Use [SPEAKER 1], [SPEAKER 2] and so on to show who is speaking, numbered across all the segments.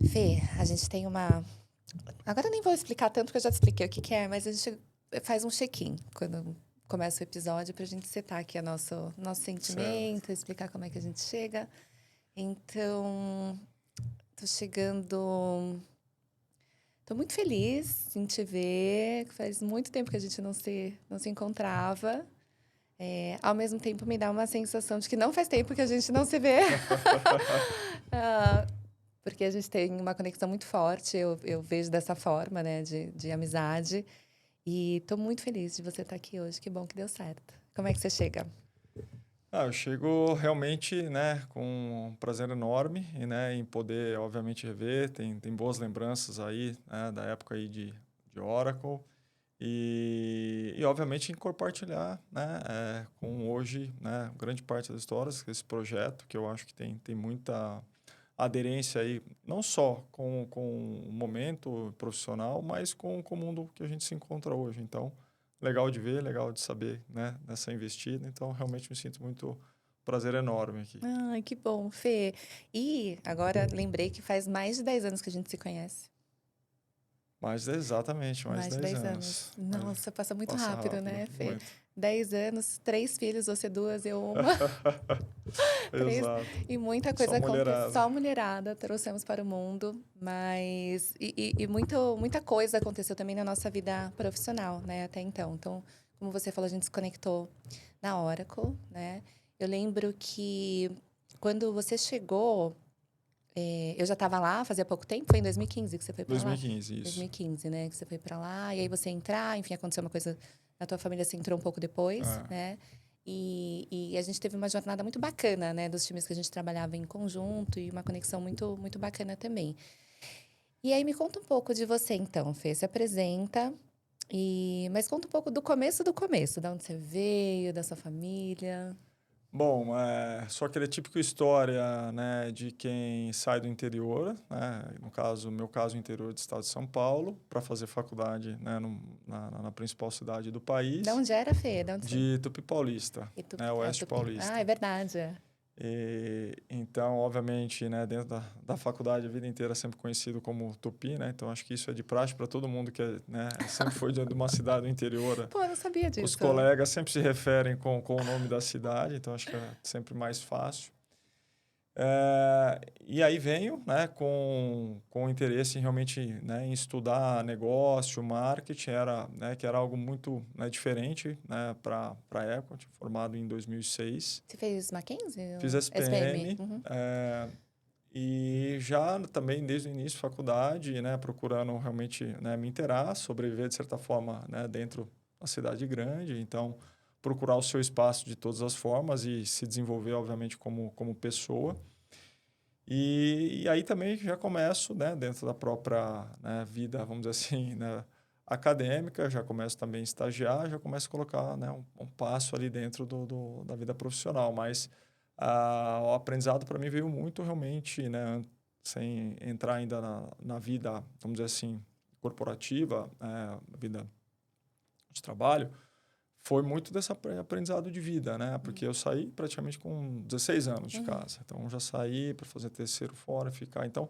[SPEAKER 1] Fê, a gente tem uma. Agora eu nem vou explicar tanto, porque eu já te expliquei o que que é, mas a gente faz um check-in quando começa o episódio pra gente setar aqui nosso
[SPEAKER 2] Certo.
[SPEAKER 1] sentimento, explicar como é que a gente chega. Então, tô chegando. Tô muito feliz em te ver, que faz muito tempo que a gente não se encontrava. Ao mesmo tempo, me dá uma sensação de que não faz tempo que a gente não se vê. Ah, porque a gente tem uma conexão muito forte, eu vejo dessa forma, né, de amizade. E tô muito feliz de você estar aqui hoje. Que bom que deu certo. Como é que você chega?
[SPEAKER 2] Eu chego realmente, né, com um prazer enorme e, né, em poder, obviamente, rever. Tem boas lembranças aí, né, da época aí de Oracle e obviamente, em compartilhar, né, com hoje, né, grande parte das histórias, esse projeto que eu acho que tem muita aderência aí, não só com o momento profissional, mas com o mundo que a gente se encontra hoje. Então, legal de ver, legal de saber, né, nessa investida. Então, realmente me sinto muito prazer enorme aqui.
[SPEAKER 1] Ai, que bom, Fê. E agora lembrei que faz mais de 10 anos que a gente se conhece.
[SPEAKER 2] Exatamente, mais
[SPEAKER 1] Mais de
[SPEAKER 2] 10
[SPEAKER 1] 10 anos.
[SPEAKER 2] anos.
[SPEAKER 1] Nossa, passa muito
[SPEAKER 2] Passa
[SPEAKER 1] rápido,
[SPEAKER 2] rápido,
[SPEAKER 1] né, Fê?
[SPEAKER 2] muito.
[SPEAKER 1] 10 anos, 3 filhos, você duas, eu uma. Três,
[SPEAKER 2] Exato.
[SPEAKER 1] e muita
[SPEAKER 2] Só
[SPEAKER 1] coisa aconteceu.
[SPEAKER 2] mulherada.
[SPEAKER 1] Só mulherada trouxemos para o mundo, mas. Muita coisa aconteceu também na nossa vida profissional, né, até então. Então, como você falou, a gente se conectou na Oracle, né? Eu lembro que quando você chegou, eu já estava lá fazia pouco tempo, foi em 2015 que você foi para lá?
[SPEAKER 2] 2015, isso.
[SPEAKER 1] 2015, né? Que você foi para lá, e aí você entrar, enfim, aconteceu uma coisa na tua família, você entrou um pouco depois,
[SPEAKER 2] É.
[SPEAKER 1] né? E a gente teve uma jornada muito bacana, né? Dos times que a gente trabalhava em conjunto e uma conexão muito bacana também. E aí me conta um pouco de você, então, Fê. Se apresenta, mas conta um pouco do começo, de onde você veio, da sua família.
[SPEAKER 2] Bom, só aquele típico história, né, de quem sai do interior, né, no caso, meu caso, interior do estado de São Paulo, para fazer faculdade, né, na principal cidade do
[SPEAKER 1] Da
[SPEAKER 2] país,
[SPEAKER 1] onde era, Fê? Da onde você...
[SPEAKER 2] de Tupi Paulista, né, Oeste
[SPEAKER 1] Tupi. Ah, é
[SPEAKER 2] Paulista.
[SPEAKER 1] verdade.
[SPEAKER 2] E, então, obviamente, né, dentro da faculdade, a vida inteira sempre conhecido como Tupi, né, então acho que isso é de praxe para todo mundo que né, sempre foi de uma cidade do interior.
[SPEAKER 1] Pô, eu não sabia
[SPEAKER 2] Os
[SPEAKER 1] disso.
[SPEAKER 2] colegas sempre se referem com o nome da cidade, então acho que é sempre mais fácil. E aí venho, né, com interesse em realmente, né, em estudar negócio, marketing, né, que era algo muito, né, diferente, né, para a época. Eu tinha formado em 2006.
[SPEAKER 1] Você fez Mackenzie
[SPEAKER 2] Fiz
[SPEAKER 1] ou SPM?
[SPEAKER 2] SPM,
[SPEAKER 1] Uhum.
[SPEAKER 2] e já também desde o início da faculdade, né, procurando realmente, né, me inteirar, sobreviver de certa forma, né, dentro da cidade grande. Então, procurar o seu espaço de todas as formas e se desenvolver, obviamente, como pessoa. E aí também já começo, né, dentro da própria, né, vida, vamos dizer assim, né, acadêmica, já começo também a estagiar, já começo a colocar, né, um passo ali dentro da vida profissional. Mas o aprendizado para mim veio muito realmente, né, sem entrar ainda na vida, vamos dizer assim, corporativa, vida de trabalho, foi muito desse aprendizado de vida, né? Porque eu saí praticamente com 16 anos de
[SPEAKER 1] Uhum.
[SPEAKER 2] casa. Então, já saí para fazer terceiro fora, ficar. Então,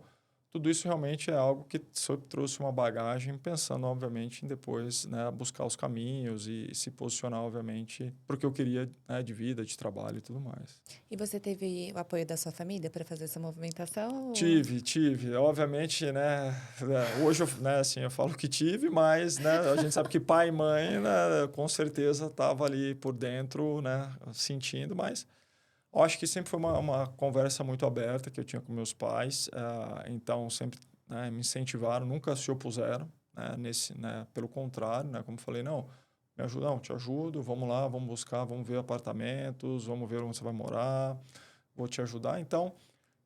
[SPEAKER 2] tudo isso realmente é algo que trouxe uma bagagem, pensando, obviamente, em depois, né, buscar os caminhos e se posicionar, obviamente, porque eu queria, né, de vida, de trabalho e tudo mais.
[SPEAKER 1] E você teve o apoio da sua família para fazer essa movimentação?
[SPEAKER 2] Tive. Obviamente, né, hoje eu, né, assim, eu falo que tive, mas, né, a gente sabe que pai e mãe, né, com certeza estava ali por dentro, né, sentindo, mas eu acho que sempre foi uma conversa muito aberta que eu tinha com meus pais, então sempre, né, me incentivaram, nunca se opuseram, né, né, pelo contrário, né, como eu falei, não, me ajuda, não, te ajudo, vamos lá, vamos buscar, vamos ver apartamentos, vamos ver onde você vai morar, vou te ajudar. Então,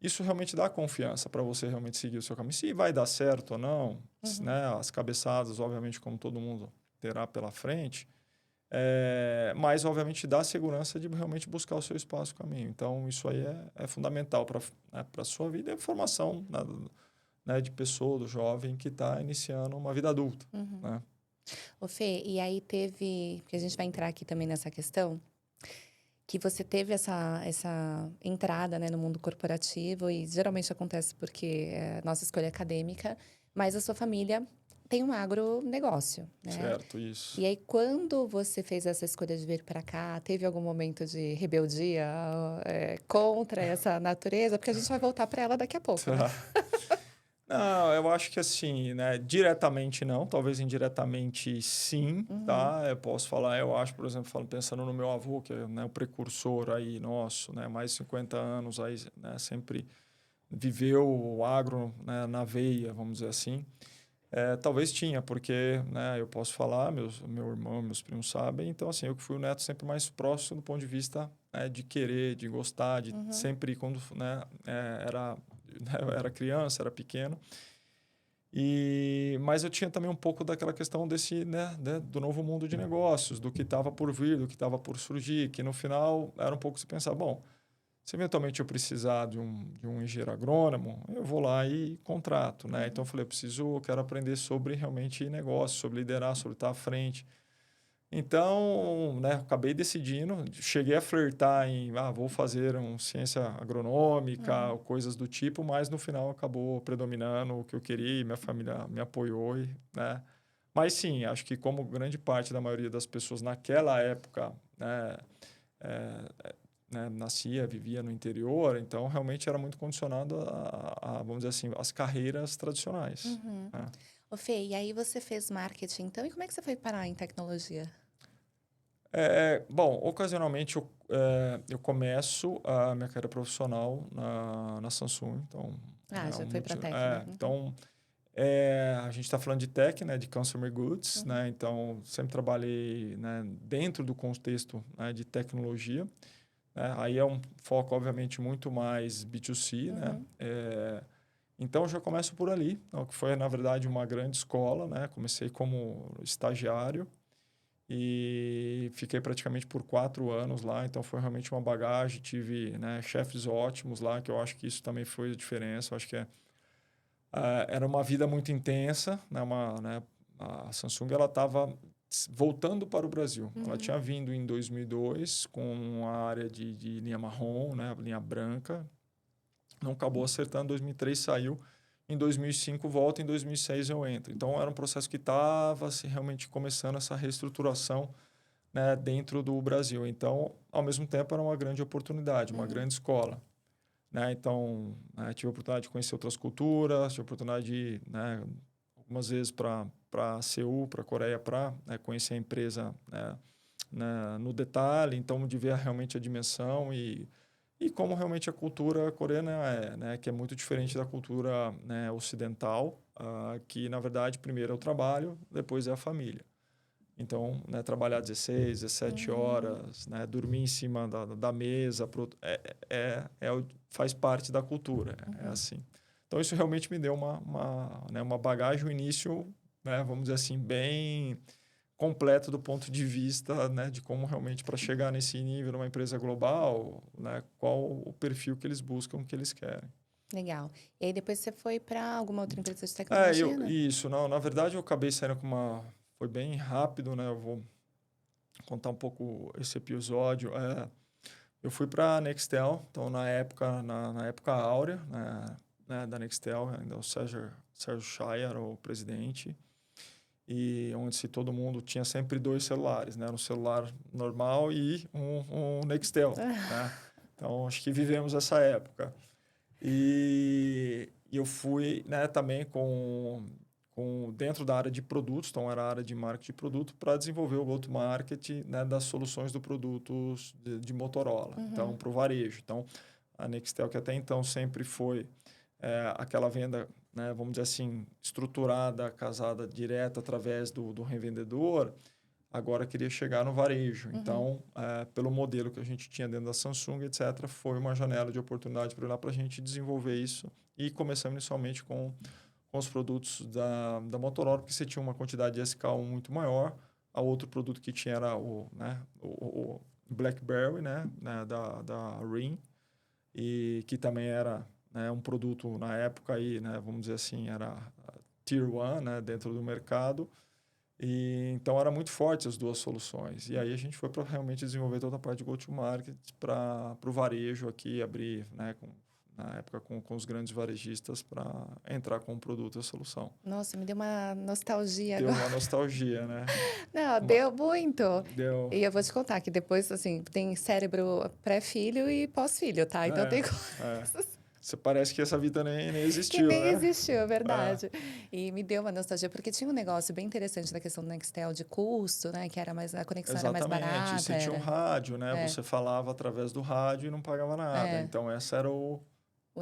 [SPEAKER 2] isso realmente dá confiança para você realmente seguir o seu caminho. Se vai dar certo ou não,
[SPEAKER 1] Uhum.
[SPEAKER 2] né, as cabeçadas, obviamente, como todo mundo terá pela frente, mas, obviamente, dá segurança de realmente buscar o seu espaço, o caminho. Então, isso aí é fundamental para a sua vida e a formação, né, de pessoa, do jovem que está iniciando uma vida adulta.
[SPEAKER 1] Uhum.
[SPEAKER 2] Né?
[SPEAKER 1] Ô, Fê, e aí teve, porque a gente vai entrar aqui também nessa questão, que você teve essa entrada, né, no mundo corporativo e geralmente acontece porque é nossa escolha acadêmica, mas a sua família tem um agronegócio, né.
[SPEAKER 2] Certo, isso.
[SPEAKER 1] E aí quando você fez essa escolha de vir para cá, teve algum momento de rebeldia, contra essa natureza? Porque a gente vai voltar para ela daqui a pouco, né.
[SPEAKER 2] Tá. Não, eu acho que assim, né, diretamente não, talvez indiretamente sim,
[SPEAKER 1] Uhum,
[SPEAKER 2] tá? Eu posso falar, eu acho, por exemplo, pensando no meu avô, que é, né, o precursor aí nosso, né, mais de 50 anos aí, né, sempre viveu o agro, né, na veia, vamos dizer assim. Talvez tinha, porque, né, eu posso falar, meu irmão, meus primos sabem, então assim, eu que fui o neto sempre mais próximo do ponto de vista, né, de querer, de gostar, de
[SPEAKER 1] uhum,
[SPEAKER 2] sempre quando, né, era, né, eu era criança, era pequeno. Mas eu tinha também um pouco daquela questão desse, né, do novo mundo de negócios, do que estava por vir, do que estava por surgir, que no final era um pouco se pensar, bom, se eventualmente eu precisar de um engenheiro agrônomo, eu vou lá e contrato, né? Então eu
[SPEAKER 1] uhum,
[SPEAKER 2] falei, eu quero aprender sobre realmente negócio, sobre liderar, sobre estar à frente. Então, né, acabei decidindo, cheguei a flertar em, vou fazer ciência agronômica,
[SPEAKER 1] uhum,
[SPEAKER 2] ou coisas do tipo, mas no final acabou predominando o que eu queria e minha família me apoiou, né? Mas sim, acho que como grande parte da maioria das pessoas naquela época, né, nascia, vivia no interior, então realmente era muito condicionado vamos dizer assim, às carreiras tradicionais,
[SPEAKER 1] uhum.
[SPEAKER 2] né?
[SPEAKER 1] Ô Fê, e aí você fez marketing então, e como é que você foi parar em tecnologia?
[SPEAKER 2] Bom, ocasionalmente eu começo a minha carreira profissional na Samsung, então,
[SPEAKER 1] Ah, já foi pra tech, né?
[SPEAKER 2] é,
[SPEAKER 1] Uhum,
[SPEAKER 2] então a gente está falando de tech, né, de consumer goods,
[SPEAKER 1] uhum,
[SPEAKER 2] né, então sempre trabalhei, né, dentro do contexto, né, de tecnologia, né, aí é um foco obviamente muito mais B2C, né,
[SPEAKER 1] uhum,
[SPEAKER 2] então já começo por ali, então, que foi na verdade uma grande escola, né, comecei como estagiário, e fiquei praticamente por 4 anos lá, então foi realmente uma bagagem, tive, né, chefes ótimos lá, que eu acho que isso também foi a diferença, eu acho que era uma vida muito intensa, né, a Samsung ela estava voltando para o Brasil, ela
[SPEAKER 1] uhum,
[SPEAKER 2] tinha vindo em 2002 com a área de linha marrom, né, linha branca, não acabou acertando, em 2003 saiu, em 2005 volta, em 2006 eu entro, então era um processo que estava assim, realmente começando essa reestruturação, né, dentro do Brasil. Então, ao mesmo tempo, era uma grande oportunidade, uma
[SPEAKER 1] uhum,
[SPEAKER 2] grande escola. Né? Então, tive a oportunidade de conhecer outras culturas, tive a oportunidade de ir, né, algumas vezes para Seul, para a Coreia, para, né, conhecer a empresa, né, no detalhe, então, de ver realmente a dimensão e como realmente a cultura coreana é, né, que é muito diferente da cultura, né, ocidental, que, na verdade, primeiro é o trabalho, depois é a família. Então, né, trabalhar 16, 17
[SPEAKER 1] hum,
[SPEAKER 2] horas, né, dormir em cima da mesa, faz parte da cultura, é
[SPEAKER 1] uhum.
[SPEAKER 2] assim. Então, isso realmente me deu né, uma bagagem, um início, né, vamos dizer assim, bem completo do ponto de vista, né, de como realmente para chegar nesse nível numa empresa global, né, qual o perfil que eles buscam, que eles querem.
[SPEAKER 1] Legal. E aí depois você foi para alguma outra empresa de tecnologia, né?
[SPEAKER 2] Isso, não, na verdade eu acabei saindo com foi bem rápido, né, eu vou contar um pouco esse episódio. Eu fui para a Nextel, então na época áurea, né, da Nextel, ainda o Sérgio Chaya era o presidente, e onde se todo mundo tinha sempre dois celulares, né, um celular normal e um Nextel, né? Então acho que vivemos essa época. E eu fui, né, também dentro da área de produtos, então era a área de marketing de produto, para desenvolver o go-to-market, né, das soluções do produtos de Motorola, então
[SPEAKER 1] Uhum,
[SPEAKER 2] para o varejo. Então, a Nextel, que até então sempre foi aquela venda, né, vamos dizer assim, estruturada, casada direta através do revendedor, agora queria chegar no varejo.
[SPEAKER 1] uhum,
[SPEAKER 2] Então, pelo modelo que a gente tinha dentro da Samsung, etc., foi uma janela de oportunidade para a gente desenvolver isso. E começamos inicialmente com os produtos da Motorola, porque você tinha uma quantidade de SK1 muito maior. A outro produto que tinha era o BlackBerry, né, da RIM, e que também era, né, um produto na época aí, né, vamos dizer assim, era Tier 1, né, dentro do mercado. E, então, era muito forte as duas soluções. E aí, a gente foi para realmente desenvolver toda a parte de go-to-market para o varejo aqui, abrir, né, na época, com os grandes varejistas para entrar com o produto e a solução.
[SPEAKER 1] Nossa, me deu uma nostalgia
[SPEAKER 2] Deu
[SPEAKER 1] agora.
[SPEAKER 2] uma nostalgia, né?
[SPEAKER 1] Não,
[SPEAKER 2] Uma-
[SPEAKER 1] deu muito.
[SPEAKER 2] Deu...
[SPEAKER 1] E eu vou te contar que depois, assim, tem cérebro pré-filho e pós-filho, tá? Então tem
[SPEAKER 2] É, é.
[SPEAKER 1] coisas
[SPEAKER 2] Você parece que essa vida nem
[SPEAKER 1] que
[SPEAKER 2] existiu,
[SPEAKER 1] nem
[SPEAKER 2] né?
[SPEAKER 1] existiu, é
[SPEAKER 2] É,
[SPEAKER 1] verdade. E me deu uma nostalgia, porque tinha um negócio bem interessante da questão do Nextel de custo, né? Que era mais, a conexão era mais
[SPEAKER 2] exatamente. E
[SPEAKER 1] barata,
[SPEAKER 2] você tinha um
[SPEAKER 1] era.
[SPEAKER 2] rádio, né?
[SPEAKER 1] É,
[SPEAKER 2] Você falava através do rádio e não pagava nada.
[SPEAKER 1] é,
[SPEAKER 2] Então, essa era
[SPEAKER 1] o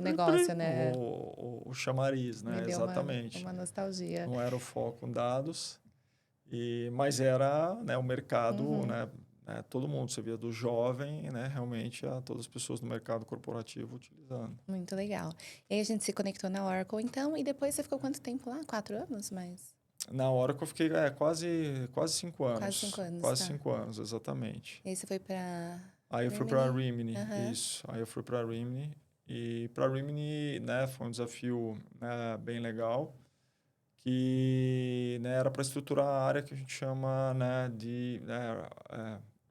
[SPEAKER 1] negócio, né?
[SPEAKER 2] o chamariz,
[SPEAKER 1] Me
[SPEAKER 2] né?
[SPEAKER 1] deu
[SPEAKER 2] Exatamente.
[SPEAKER 1] uma nostalgia.
[SPEAKER 2] Não era o foco em dados, mas era, né, o mercado,
[SPEAKER 1] Uhum.
[SPEAKER 2] né, todo mundo, você via do jovem, né, realmente a todas as pessoas do mercado corporativo utilizando.
[SPEAKER 1] Muito legal. E aí a gente se conectou na Oracle, então, e depois você ficou quanto tempo lá? 4 anos? Mas
[SPEAKER 2] Na hora que eu fiquei quase 5
[SPEAKER 1] quase 5 anos,
[SPEAKER 2] quase
[SPEAKER 1] tá.
[SPEAKER 2] 5 anos, exatamente.
[SPEAKER 1] E aí você foi pra
[SPEAKER 2] Aí eu fui para a
[SPEAKER 1] Rimini?
[SPEAKER 2] Rimini,
[SPEAKER 1] Aham.
[SPEAKER 2] isso. Aí eu fui para a Rimini e para a Rimini, né, foi um desafio, né, bem legal, que, né, era para estruturar a área que a gente chama, né, de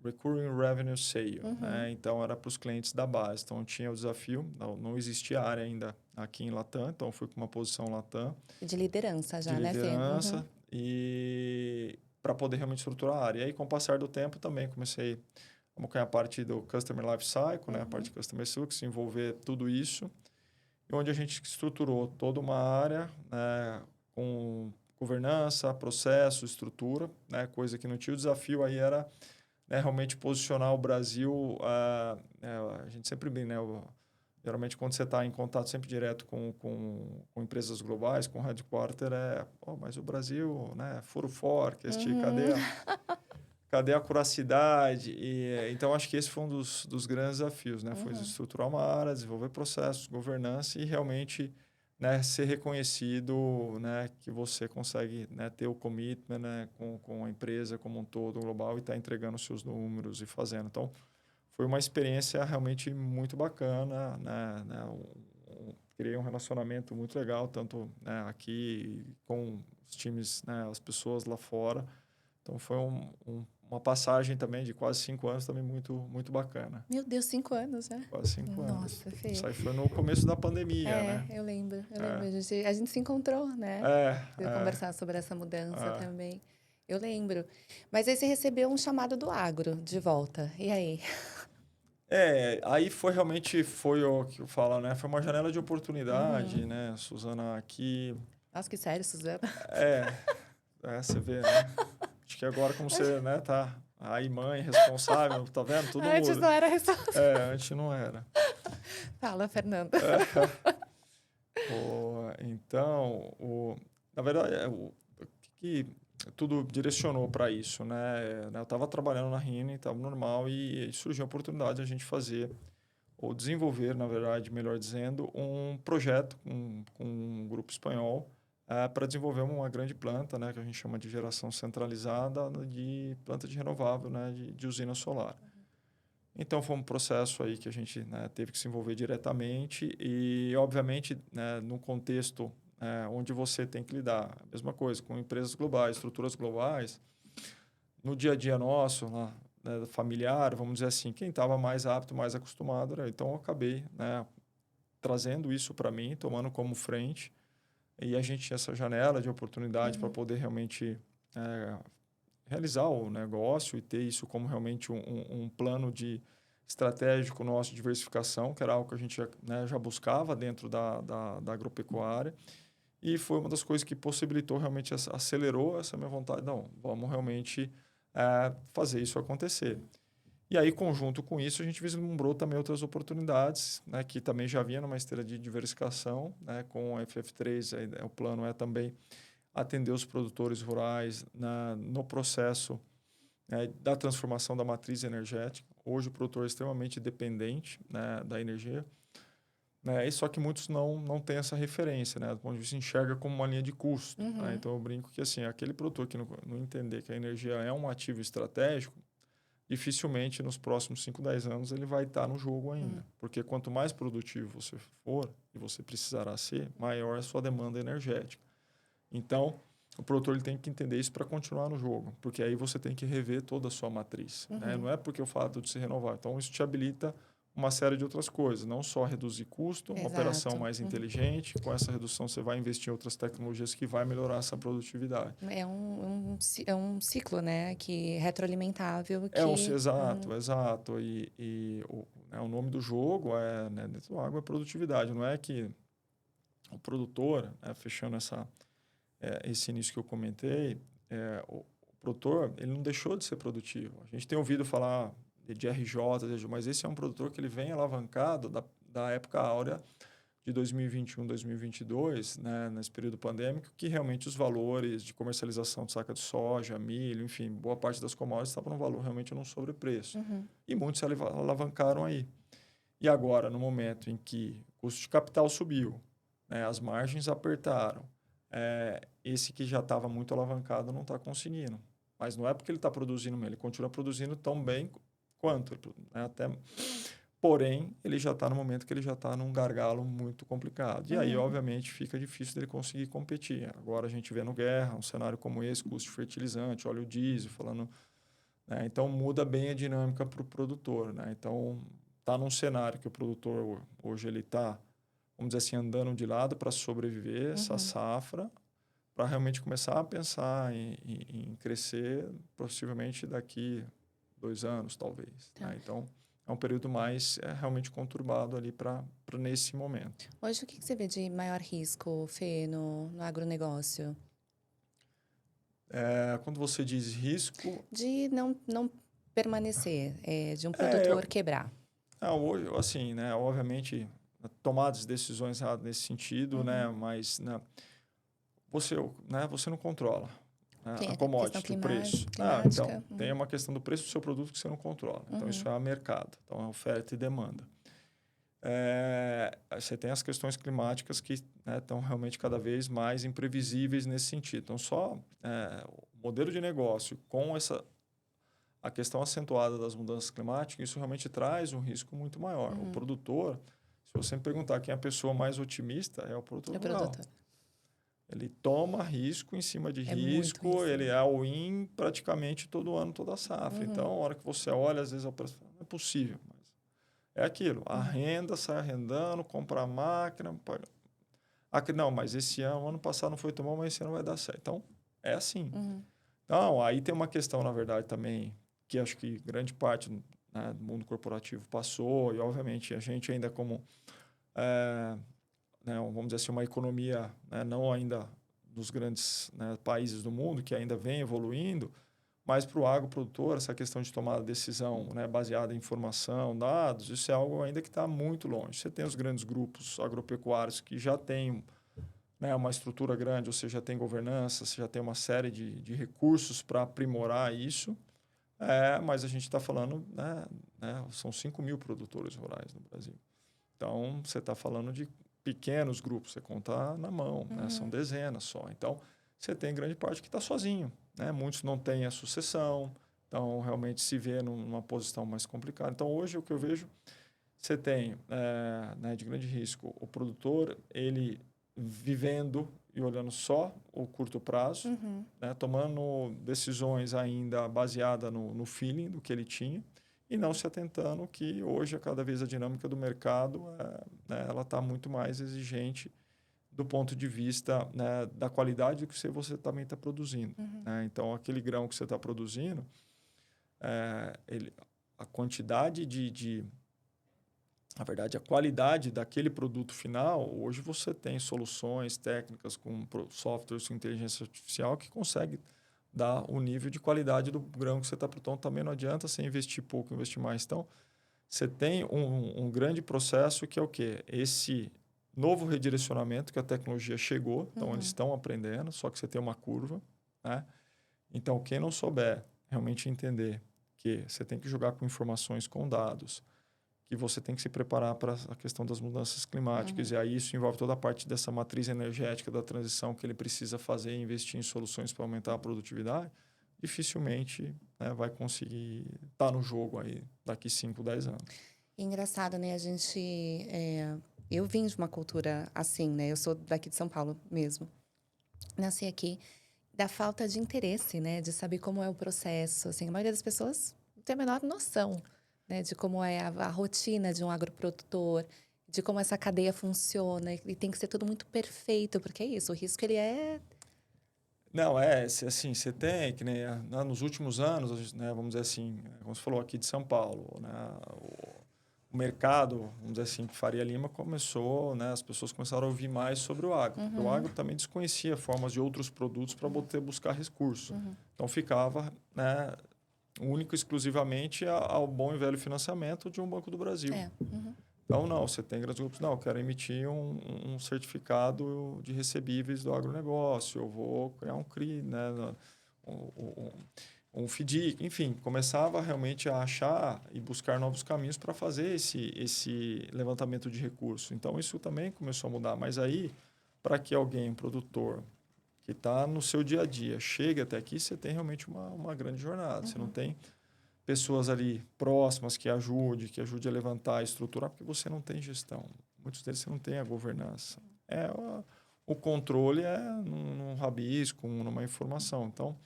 [SPEAKER 2] Recurring Revenue Sale,
[SPEAKER 1] Uhum.
[SPEAKER 2] né? Então era para os clientes da base. Então tinha o desafio, não existia área ainda aqui em Latam, então eu fui com uma posição Latam
[SPEAKER 1] De liderança
[SPEAKER 2] de
[SPEAKER 1] já, né, Fê? Uhum.
[SPEAKER 2] liderança e para poder realmente estruturar a área. E aí, com o passar do tempo, também comecei a acompanhar a parte do Customer Life Cycle, né? A parte
[SPEAKER 1] Uhum.
[SPEAKER 2] de Customer Success, envolver tudo isso, e onde a gente estruturou toda uma área, né, com governança, processo, estrutura, né? Coisa que não tinha. O desafio aí era, né, realmente posicionar o Brasil. A gente sempre bem, né? Geralmente, quando você está em contato sempre direto com empresas globais, com headquarter, mas o Brasil, né? Furo forecast,
[SPEAKER 1] Uhum.
[SPEAKER 2] cadê a curacidade? Então, acho que esse foi um dos grandes desafios, né? Foi
[SPEAKER 1] Uhum.
[SPEAKER 2] estruturar uma área, desenvolver processos, governança e realmente, né, ser reconhecido, né, que você consegue, né, ter o commitment, né, com a empresa como um todo global e estar entregando os seus números e fazendo. Então, foi uma experiência realmente muito bacana, né, criei um relacionamento muito legal, tanto, né, aqui com os times, né, as pessoas lá fora. Então, foi uma passagem também de quase 5 anos, também muito, muito bacana.
[SPEAKER 1] Meu Deus, 5 anos já?
[SPEAKER 2] Quase 5 anos.
[SPEAKER 1] Nossa, Fê.
[SPEAKER 2] Isso aí foi no começo da pandemia,
[SPEAKER 1] É,
[SPEAKER 2] né?
[SPEAKER 1] eu lembro, eu lembro.
[SPEAKER 2] É,
[SPEAKER 1] A gente se encontrou, né?
[SPEAKER 2] é,
[SPEAKER 1] Eu
[SPEAKER 2] é,
[SPEAKER 1] conversar sobre essa mudança
[SPEAKER 2] é.
[SPEAKER 1] também. Eu lembro. Mas aí você recebeu um chamado do agro de volta. E aí?
[SPEAKER 2] Aí foi o que eu falo, né? Foi uma janela de
[SPEAKER 1] Uhum.
[SPEAKER 2] oportunidade, né, Suzana, aqui.
[SPEAKER 1] Nossa, que sério, Suzana.
[SPEAKER 2] É, você vê, né? Acho que agora, como você, né, tá aí mãe, responsável, tá vendo? Tudo
[SPEAKER 1] Antes
[SPEAKER 2] muda.
[SPEAKER 1] não era resposta.
[SPEAKER 2] Antes não era.
[SPEAKER 1] Fala, Fernanda.
[SPEAKER 2] Então, na verdade, o que tudo direcionou para isso, né? Eu estava trabalhando na Rini, estava normal e surgiu a oportunidade de a gente fazer, ou desenvolver, na verdade, melhor dizendo, um projeto com um grupo espanhol para desenvolver uma grande planta, né? Que a gente chama de geração centralizada de planta de renovável, né? De usina solar. Então, foi um processo aí que a gente, né, teve que se envolver diretamente e, obviamente, né, num contexto onde você tem que lidar, a mesma coisa, com empresas globais, estruturas globais, no dia a dia nosso, né, familiar, vamos dizer assim, quem estava mais apto, mais acostumado, né? Então, eu acabei, né, trazendo isso para mim, tomando como frente, e a gente tinha essa janela de oportunidade para
[SPEAKER 1] Uhum.
[SPEAKER 2] poder realmente realizar o negócio e ter isso como realmente um plano de estratégico nosso de diversificação, que era algo que a gente né, já buscava dentro da agropecuária. E foi uma das coisas que possibilitou, realmente acelerou essa minha vontade. Não, vamos realmente fazer isso acontecer. E aí, conjunto com isso, a gente vislumbrou também outras oportunidades, né, que também já vinha numa esteira de diversificação, né, com a FF3, o plano é também atender os produtores rurais no processo da transformação da matriz energética. Hoje o produtor é extremamente dependente, né, da energia, né, e só que muitos não têm essa referência, né, do ponto de vista enxerga como uma linha de custo. Né?
[SPEAKER 1] Uhum.
[SPEAKER 2] Então eu brinco que assim, aquele produtor que não entender que a energia é um ativo estratégico, dificilmente nos próximos 5, 10 anos ele vai estar no jogo
[SPEAKER 1] Uhum.
[SPEAKER 2] ainda. Porque quanto mais produtivo você for, e você precisará ser, maior a sua demanda energética. Então, o produtor ele tem que entender isso para continuar no jogo, porque aí você tem que rever toda a sua matriz, né? Não é porque o fato de se renovar. Então, isso te habilita uma série de outras coisas, não só reduzir custo, uma operação
[SPEAKER 1] Exato.
[SPEAKER 2] mais inteligente. Com essa redução, você vai investir em outras tecnologias que vai melhorar essa produtividade.
[SPEAKER 1] É um ciclo, né? Que retroalimentável
[SPEAKER 2] Exato, exato. E o nome do jogo né, dentro do agro é produtividade. Não é que o produtor, né, fechando esse início que eu comentei, o produtor ele não deixou de ser produtivo. A gente tem ouvido falar de RJ, mas esse é um produtor que ele vem alavancado da época áurea de 2021, 2022, né, nesse período pandêmico, que realmente os valores de comercialização de saca de soja, milho, enfim, boa parte das commodities estavam no valor realmente num sobrepreço. E muitos se alavancaram aí. E agora, no momento em que o custo de capital subiu, né, as margens apertaram, esse que já estava muito alavancado não está conseguindo. Mas não é porque ele está produzindo bem, ele continua produzindo tão bem quanto. Né, porém, ele já está no momento que ele já está num gargalo muito complicado. E aí, obviamente, fica difícil dele conseguir competir. Agora a gente vê no guerra, um cenário como esse, custo de fertilizante, óleo diesel, falando... Né, então, muda bem a dinâmica para o produtor. Né? Então, está num cenário que o produtor hoje ele está, vamos dizer assim, andando de lado para sobreviver essa safra, para realmente começar a pensar em crescer, possivelmente daqui 2 anos, talvez.
[SPEAKER 1] Tá.
[SPEAKER 2] Né? Então, é um período mais realmente conturbado ali para nesse momento.
[SPEAKER 1] Hoje, o que você vê de maior risco, Fê, no agronegócio?
[SPEAKER 2] Quando você diz risco...
[SPEAKER 1] De não permanecer, de um
[SPEAKER 2] eu,
[SPEAKER 1] produtor quebrar.
[SPEAKER 2] hoje, assim, né, obviamente, tomadas de decisões erradas nesse sentido, né, mas né, você não controla, né, a
[SPEAKER 1] Questão
[SPEAKER 2] commodity, o preço. Então,
[SPEAKER 1] climática.
[SPEAKER 2] tem uma questão do preço do seu produto que você não controla. Então, isso é a mercado. Então, é oferta e demanda. Você tem as questões climáticas que estão realmente cada vez mais imprevisíveis nesse sentido. Então, só o modelo de negócio com a questão acentuada das mudanças climáticas, isso realmente traz um risco muito maior. O produtor, se você me perguntar quem é a pessoa mais otimista, é o produtor
[SPEAKER 1] É o
[SPEAKER 2] rural.
[SPEAKER 1] produtor.
[SPEAKER 2] Ele toma risco em cima de
[SPEAKER 1] É muito
[SPEAKER 2] risco,
[SPEAKER 1] isso.
[SPEAKER 2] ele é all-in praticamente todo ano, toda a safra. Então, a hora que você olha, às vezes a pessoa fala, não é possível, mas é aquilo. A renda sai arrendando, compra a máquina, paga. Não, mas esse ano passado não foi tão bom, mas esse ano vai dar certo. Então, é assim. Então, aí tem uma questão, na verdade, também, que acho que grande parte, né, do mundo corporativo passou, e obviamente a gente ainda como, né, vamos dizer assim, uma economia, né, não ainda dos grandes, né, países do mundo, que ainda vem evoluindo, mas para o agroprodutor, essa questão de tomar decisão, né, baseada em informação, dados, isso é algo ainda que está muito longe. Você tem os grandes grupos agropecuários que já têm, né, uma estrutura grande, ou seja, já tem governança, você já tem uma série de recursos para aprimorar isso, mas a gente está falando, são 5 mil produtores rurais no Brasil. Então, você está falando de pequenos grupos, você conta na mão, né, são dezenas só. Então, você tem grande parte que está sozinho. Né? Muitos não têm a sucessão, então realmente se vê numa posição mais complicada. Então, hoje, o que eu vejo, você tem, né, de grande risco, o produtor, ele vivendo e olhando só o curto prazo, né, tomando decisões ainda baseadas no feeling do que ele tinha, e não se atentando que hoje, cada vez a dinâmica do mercado, né, ela está muito mais exigente do ponto de vista, né, da qualidade do que você também está produzindo. Né? Então, aquele grão que você está produzindo, a quantidade na verdade, a qualidade daquele produto final, hoje você tem soluções técnicas com softwares com inteligência artificial que consegue dar o nível de qualidade do grão que você está produzindo. Então, também não adianta você investir pouco, investir mais. Então, você tem um grande processo que é o quê? Esse novo redirecionamento que a tecnologia chegou, então eles estão aprendendo, só que você tem uma curva. Né? Então, quem não souber realmente entender que você tem que jogar com informações, com dados, que você tem que se preparar para a questão das mudanças climáticas. E aí isso envolve toda a parte dessa matriz energética da transição que ele precisa fazer e investir em soluções para aumentar a produtividade, dificilmente, né, vai conseguir estar no jogo aí daqui 5, 10 anos.
[SPEAKER 1] Engraçado, né? Eu vim de uma cultura assim, né? Eu sou daqui de São Paulo mesmo. Nasci aqui. da falta de interesse, né? De saber como é o processo. Assim, a maioria das pessoas não tem a menor noção, né? De como é a rotina de um agroprodutor, de como essa cadeia funciona. E tem que ser tudo muito perfeito, porque é isso. O risco, ele é...
[SPEAKER 2] Não, assim, você tem que nem nos últimos anos, né, vamos dizer assim, como você falou aqui de São Paulo, né, o mercado, vamos dizer assim, de Faria Lima começou, né, as pessoas começaram a ouvir mais sobre o agro, porque o agro também desconhecia formas de outros produtos para poder buscar recurso. Então ficava, né, único e exclusivamente ao bom e velho financiamento de um Banco do Brasil. Então, não, você tem grandes grupos, não, eu quero emitir um certificado de recebíveis do agronegócio, eu vou criar um CRI, né, um FDIC, enfim, começava realmente a achar e buscar novos caminhos para fazer esse levantamento de recursos. Então, isso também começou a mudar. Mas aí, para que alguém, um produtor, que está no seu dia a dia, chegue até aqui, você tem realmente uma grande jornada. Você não tem pessoas ali próximas que ajude a levantar, a estruturar, porque você não tem gestão. Muitos deles você não tem a governança. O controle é num rabisco, numa informação. Então,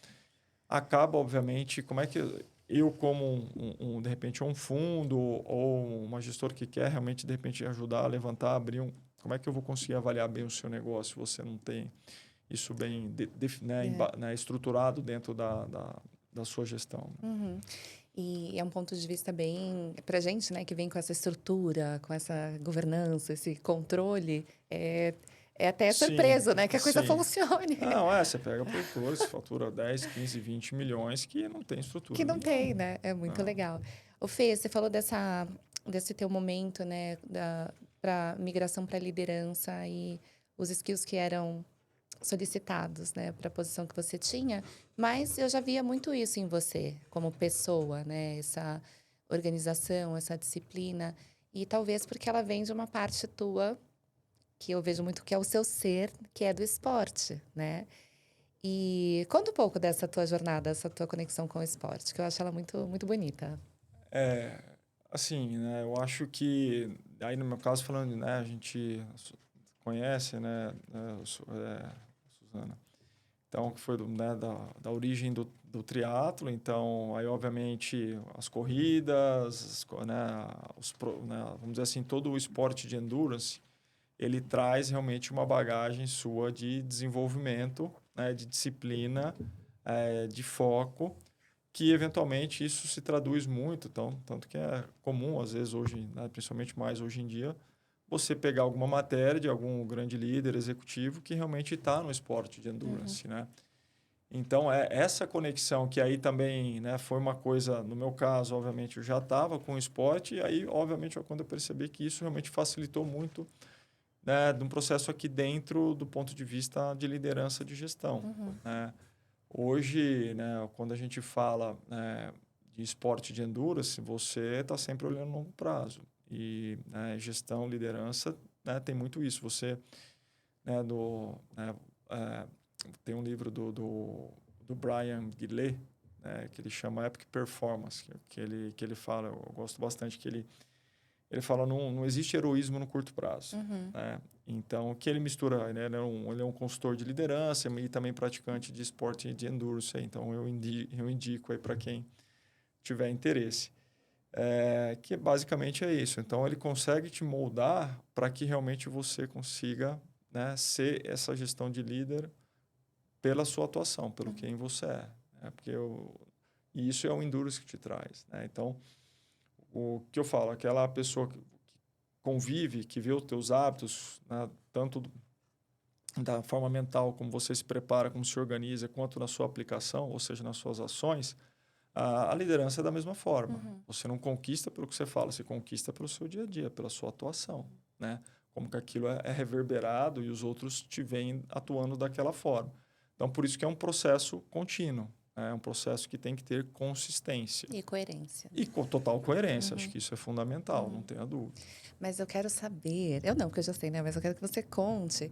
[SPEAKER 2] acaba, obviamente, como é que eu, como de repente, um fundo ou uma gestora que quer realmente, de repente, ajudar a levantar, abrir como é que eu vou conseguir avaliar bem o seu negócio se você não tem isso bem né, estruturado dentro da sua gestão?
[SPEAKER 1] E é um ponto de vista bem... Pra gente, né, que vem com essa estrutura, com essa governança, esse controle, é até
[SPEAKER 2] Sim,
[SPEAKER 1] surpreso, né, que a coisa
[SPEAKER 2] sim.
[SPEAKER 1] funcione.
[SPEAKER 2] Não, você pega produtores, fatura 10, 15, 20 milhões que não tem estrutura
[SPEAKER 1] Que não tem,
[SPEAKER 2] nenhuma.
[SPEAKER 1] né? É muito
[SPEAKER 2] Não.
[SPEAKER 1] legal. Ô, Fê, você falou desse teu momento, né, para migração para liderança e os skills que eram solicitados, né, para a posição que você tinha, mas eu já via muito isso em você, como pessoa, né, essa organização, essa disciplina, e talvez porque ela vem de uma parte tua, que eu vejo muito que é o seu ser, que é do esporte, né? E conta um pouco dessa tua jornada, essa tua conexão com o esporte, que eu acho ela muito, muito bonita.
[SPEAKER 2] Assim, né, eu acho que, aí no meu caso falando, né, a gente conhece, né, Suzana, então, que foi né, da origem do triatlo, então, aí, obviamente, as corridas, né, vamos dizer assim, todo o esporte de endurance, ele traz realmente uma bagagem sua de desenvolvimento, né, de disciplina, de foco, que eventualmente isso se traduz muito, então, tanto que é comum, às vezes, hoje, né, principalmente mais hoje em dia, você pegar alguma matéria de algum grande líder executivo que realmente está no esporte de endurance, né? Então, essa conexão que aí também, né, foi uma coisa, no meu caso, obviamente, eu já estava com o esporte, e aí, obviamente, quando eu percebi que isso realmente facilitou muito, né, de um processo aqui dentro do ponto de vista de liderança de gestão, né? Hoje, né, quando a gente fala, né, de esporte de endurance, você está sempre olhando no longo prazo. E, né, gestão, liderança, né, tem muito isso. Você, né, tem um livro do Brian Guillet, né, que ele chama Epic Performance, que ele fala, eu gosto bastante, que ele fala não existe heroísmo no curto prazo. Né? Então, o que ele mistura, né? Ele é um consultor de liderança e também praticante de esporte de endurance. Então, eu indico aí para quem tiver interesse. Que basicamente é isso. Então, ele consegue te moldar para que realmente você consiga, né, ser essa gestão de líder pela sua atuação, pelo quem você é. Né? E isso é o endurance que te traz. Né? Então, o que eu falo, aquela pessoa que convive, que vê os teus hábitos, né, tanto da forma mental, como você se prepara, como se organiza, quanto na sua aplicação, ou seja, nas suas ações, a liderança é da mesma forma. Você não conquista pelo que você fala, você conquista pelo seu dia a dia, pela sua atuação, né? Como que aquilo é reverberado e os outros te veem atuando daquela forma. Então, por isso que é um processo contínuo. É um processo que tem que ter consistência.
[SPEAKER 1] E coerência.
[SPEAKER 2] E com total coerência. Acho que isso é fundamental, não tenha dúvida.
[SPEAKER 1] Mas eu quero saber, eu não, porque eu já sei, né? Mas eu quero que você conte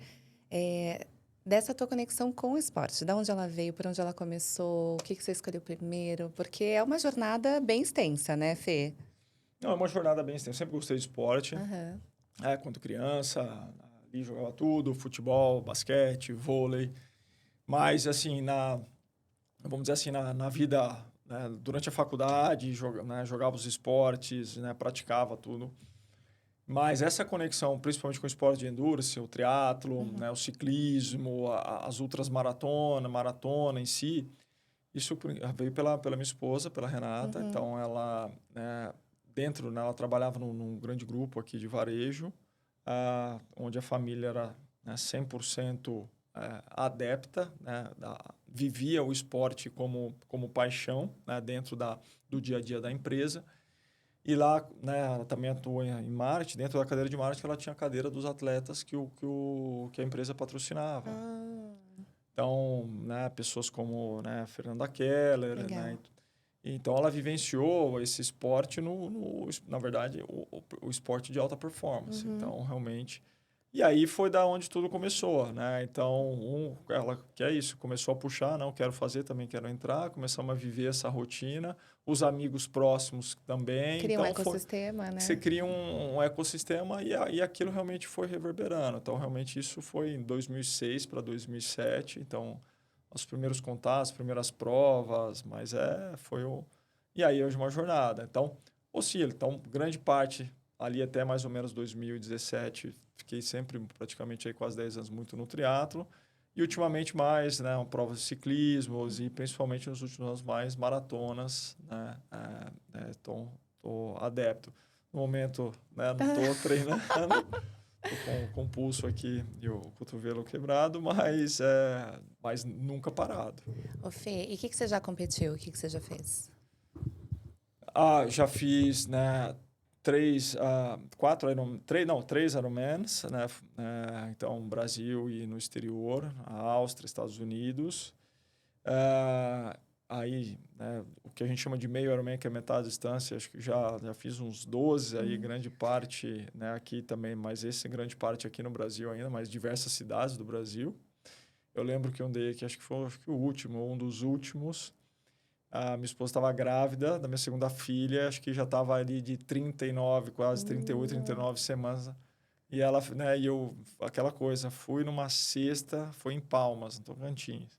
[SPEAKER 1] dessa tua conexão com o esporte. De onde ela veio, por onde ela começou, o que você escolheu primeiro? Porque é uma jornada bem extensa, né, Fê?
[SPEAKER 2] Não, é uma jornada bem extensa. Eu sempre gostei de esporte. Quando criança, ali jogava tudo, futebol, basquete, vôlei. Mas, assim, vamos dizer assim, na vida, né, durante a faculdade, né, jogava os esportes, né, praticava tudo. Mas essa conexão, principalmente com o esporte de endurance, o triatlo,
[SPEAKER 1] Uhum.
[SPEAKER 2] né, o ciclismo, as ultras maratona em si, isso veio pela minha esposa, pela Renata.
[SPEAKER 1] Uhum.
[SPEAKER 2] Então, ela, né, né, ela trabalhava num grande grupo aqui de varejo, onde a família era, né, 100% adepta, né, vivia o esporte como paixão, né, dentro do dia a dia da empresa. E lá, né, ela também atua em marketing. Dentro da cadeira de marketing, ela tinha a cadeira dos atletas que a empresa patrocinava.
[SPEAKER 1] Ah,
[SPEAKER 2] Então, né, pessoas como, né, Fernanda Keller, né?
[SPEAKER 1] legal.
[SPEAKER 2] Então, ela vivenciou esse esporte na verdade, o esporte de alta performance.
[SPEAKER 1] Uhum.
[SPEAKER 2] Então, realmente... E aí foi da onde tudo começou, né? Então, ela quer isso, começou a puxar, não, quero fazer, também quero entrar, começamos a viver essa rotina, os amigos próximos também.
[SPEAKER 1] Cria um
[SPEAKER 2] Então,
[SPEAKER 1] ecossistema,
[SPEAKER 2] você
[SPEAKER 1] né?
[SPEAKER 2] cria um ecossistema e aquilo realmente foi reverberando. Então, realmente, isso foi em 2006 para 2007. Então, os primeiros contatos, as primeiras provas, mas foi o... E aí, hoje, uma jornada. Então, oscila. Então, grande parte, ali até mais ou menos 2017, fiquei sempre, praticamente, aí, quase 10 anos, muito no triatlo. E, ultimamente, mais, né, provas de ciclismos e, principalmente, nos últimos anos, mais maratonas, né? Tô adepto. No momento, né, não estou treinando, estou com o pulso aqui e o cotovelo quebrado, mas nunca parado.
[SPEAKER 1] Ô, Fê, e o que você já competiu? O que você já fez?
[SPEAKER 2] Já fiz, né, três Ironmans, né, então Brasil e no exterior, a Áustria, Estados Unidos. Aí, né, o que a gente chama de meio Ironman, que é metade da distância, acho que já fiz uns 12 aí, grande parte, né, aqui também, mas esse grande parte aqui no Brasil ainda, mas diversas cidades do Brasil. Eu lembro que um dei aqui, acho que o último, um dos últimos, a minha esposa estava grávida da minha segunda filha, acho que já estava ali de 39, quase 38, 39 semanas. E ela, né, aquela coisa, fui numa sexta, foi em Palmas, no Tocantins.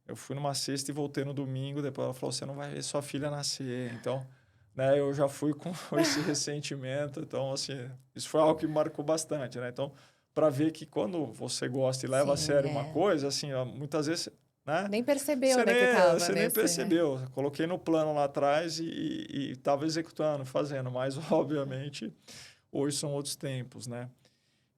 [SPEAKER 2] Eu fui numa sexta e voltei no domingo. Depois ela falou: você não vai ver sua filha nascer. Então, né, eu já fui com esse ressentimento. Então, assim, isso foi algo que me marcou bastante, né? Então, para ver que quando você gosta e leva a
[SPEAKER 1] Sim,
[SPEAKER 2] sério uma
[SPEAKER 1] é.
[SPEAKER 2] coisa, assim, ó, muitas vezes, né?
[SPEAKER 1] Nem percebeu, né, que tava
[SPEAKER 2] Você nem
[SPEAKER 1] nesse...
[SPEAKER 2] percebeu. Coloquei no plano lá atrás e estava executando, fazendo. Mas, obviamente, hoje são outros tempos, né?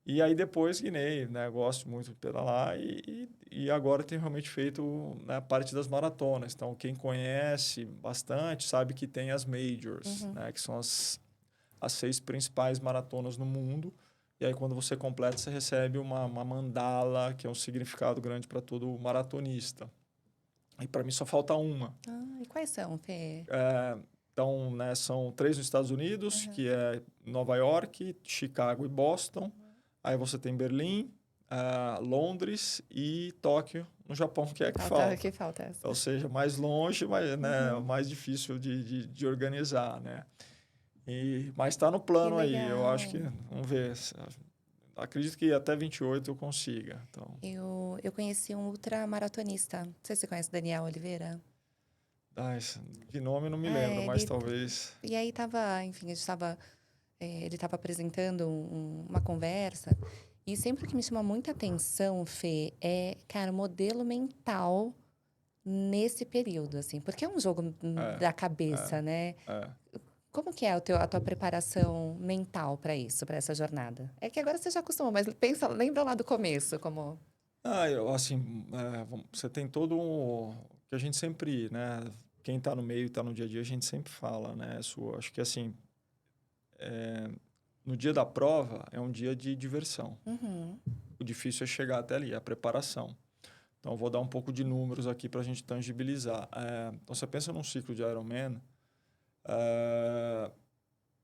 [SPEAKER 2] E aí depois guinei, né? Gosto muito de pedalar e agora tenho realmente feito, né, a parte das maratonas. Então, quem conhece bastante sabe que tem as majors,
[SPEAKER 1] Uhum.
[SPEAKER 2] né? Que são as 6 principais maratonas no mundo. E aí, quando você completa, você recebe uma mandala, que é um significado grande para todo maratonista. E para mim só falta uma.
[SPEAKER 1] Ah, e quais são, Fê?
[SPEAKER 2] Então, né, são 3 nos Estados Unidos,
[SPEAKER 1] Uhum.
[SPEAKER 2] que é Nova York, Chicago e Boston. Aí você tem Berlim, Londres e Tóquio, no Japão, que é que falta.
[SPEAKER 1] Que falta essa.
[SPEAKER 2] Ou seja, mais longe, mas, né, mais difícil de organizar, né? Mas está no
[SPEAKER 1] Que
[SPEAKER 2] plano aí. Eu acho
[SPEAKER 1] legal.
[SPEAKER 2] que, vamos ver. Acredito que até 28 eu consiga. Então,
[SPEAKER 1] Eu conheci um ultramaratonista. Não sei se você conhece Daniel Oliveira.
[SPEAKER 2] de nome eu não me lembro,
[SPEAKER 1] É,
[SPEAKER 2] mas talvez...
[SPEAKER 1] E aí tava, enfim, a gente tava... ele estava apresentando uma conversa. E sempre que me chama muita atenção, Fê, cara, o modelo mental nesse período, assim. Porque é um jogo
[SPEAKER 2] É,
[SPEAKER 1] da cabeça,
[SPEAKER 2] é,
[SPEAKER 1] né?
[SPEAKER 2] é.
[SPEAKER 1] Como que é a tua preparação mental para isso, para essa jornada? É que agora você já acostumou, mas lembra lá do começo, como...
[SPEAKER 2] Eu, assim, você tem todo que a gente sempre, né? Quem está no meio e está no dia a dia, a gente sempre fala, né? Acho que, assim, no dia da prova é um dia de diversão.
[SPEAKER 1] Uhum.
[SPEAKER 2] O difícil é chegar até ali, a preparação. Então, eu vou dar um pouco de números aqui para a gente tangibilizar. Então, você pensa num ciclo de Ironman,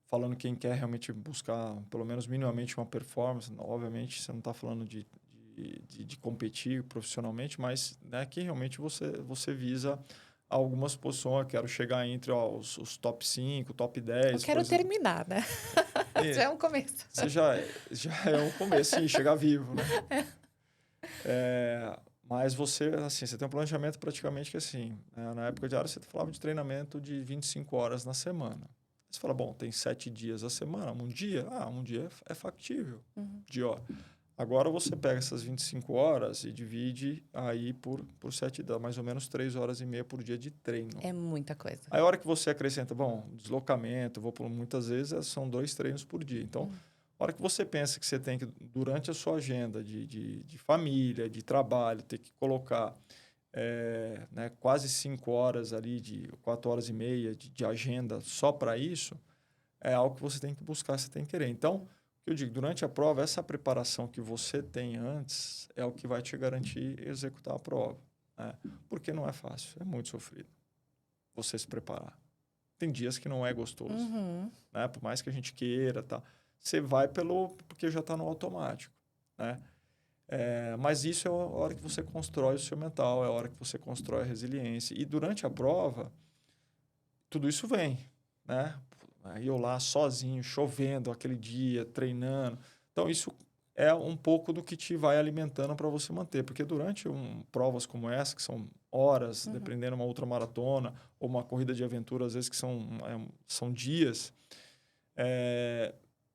[SPEAKER 2] falando quem quer realmente buscar, pelo menos minimamente, uma performance. Obviamente, você não está falando de competir profissionalmente, mas, né, que realmente você visa algumas posições. Eu quero chegar entre os top 5, top
[SPEAKER 1] Eu
[SPEAKER 2] 10, por
[SPEAKER 1] quero
[SPEAKER 2] exemplo.
[SPEAKER 1] terminar, né? Já
[SPEAKER 2] E
[SPEAKER 1] é um começo.
[SPEAKER 2] você já é um começo, sim, chegar vivo, né? Mas você, assim, você tem um planejamento praticamente que assim, na época de área você falava de treinamento de 25 horas na semana. Você fala, bom, tem 7 dias a semana, um dia? Um dia é factível de hora. Agora você pega essas 25 horas e divide aí por 7, dá mais ou menos 3 horas e meia por dia de treino.
[SPEAKER 1] É muita coisa.
[SPEAKER 2] Aí a hora que você acrescenta, bom, deslocamento, muitas vezes são 2 treinos por dia. Então, a hora que você pensa que você tem que, durante a sua agenda de família, de trabalho, ter que colocar né, quase 5 horas ali, 4 horas e meia de agenda só para isso, é algo que você tem que buscar, você tem que querer. Então, o que eu digo, durante a prova, essa preparação que você tem antes é o que vai te garantir executar a prova. Né? Porque não é fácil, é muito sofrido você se preparar. Tem dias que não é gostoso, né? Por mais que a gente queira, tá? Você vai porque já está no automático, né? Mas isso é a hora que você constrói o seu mental, é a hora que você constrói a resiliência. E durante a prova, tudo isso vem, né? Aí eu lá sozinho, chovendo aquele dia, treinando. Então, isso é um pouco do que te vai alimentando para você manter. Porque durante provas como essa, que são horas, dependendo de uma ultramaratona ou uma corrida de aventura, às vezes que são dias,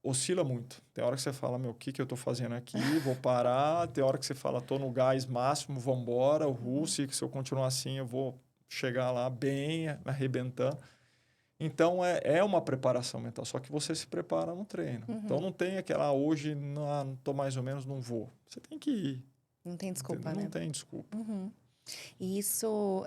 [SPEAKER 2] oscila muito. Tem hora que você fala, meu, o que eu estou fazendo aqui? Vou parar. Tem hora que você fala, estou no gás máximo, vou embora. O Russo, se eu continuar assim, eu vou chegar lá bem, arrebentando. Então, é uma preparação mental, só que você se prepara no treino. Então, não tem aquela, hoje, não estou mais ou menos, não vou. Você tem que ir.
[SPEAKER 1] Não tem desculpa, né?
[SPEAKER 2] Não tem desculpa.
[SPEAKER 1] E isso,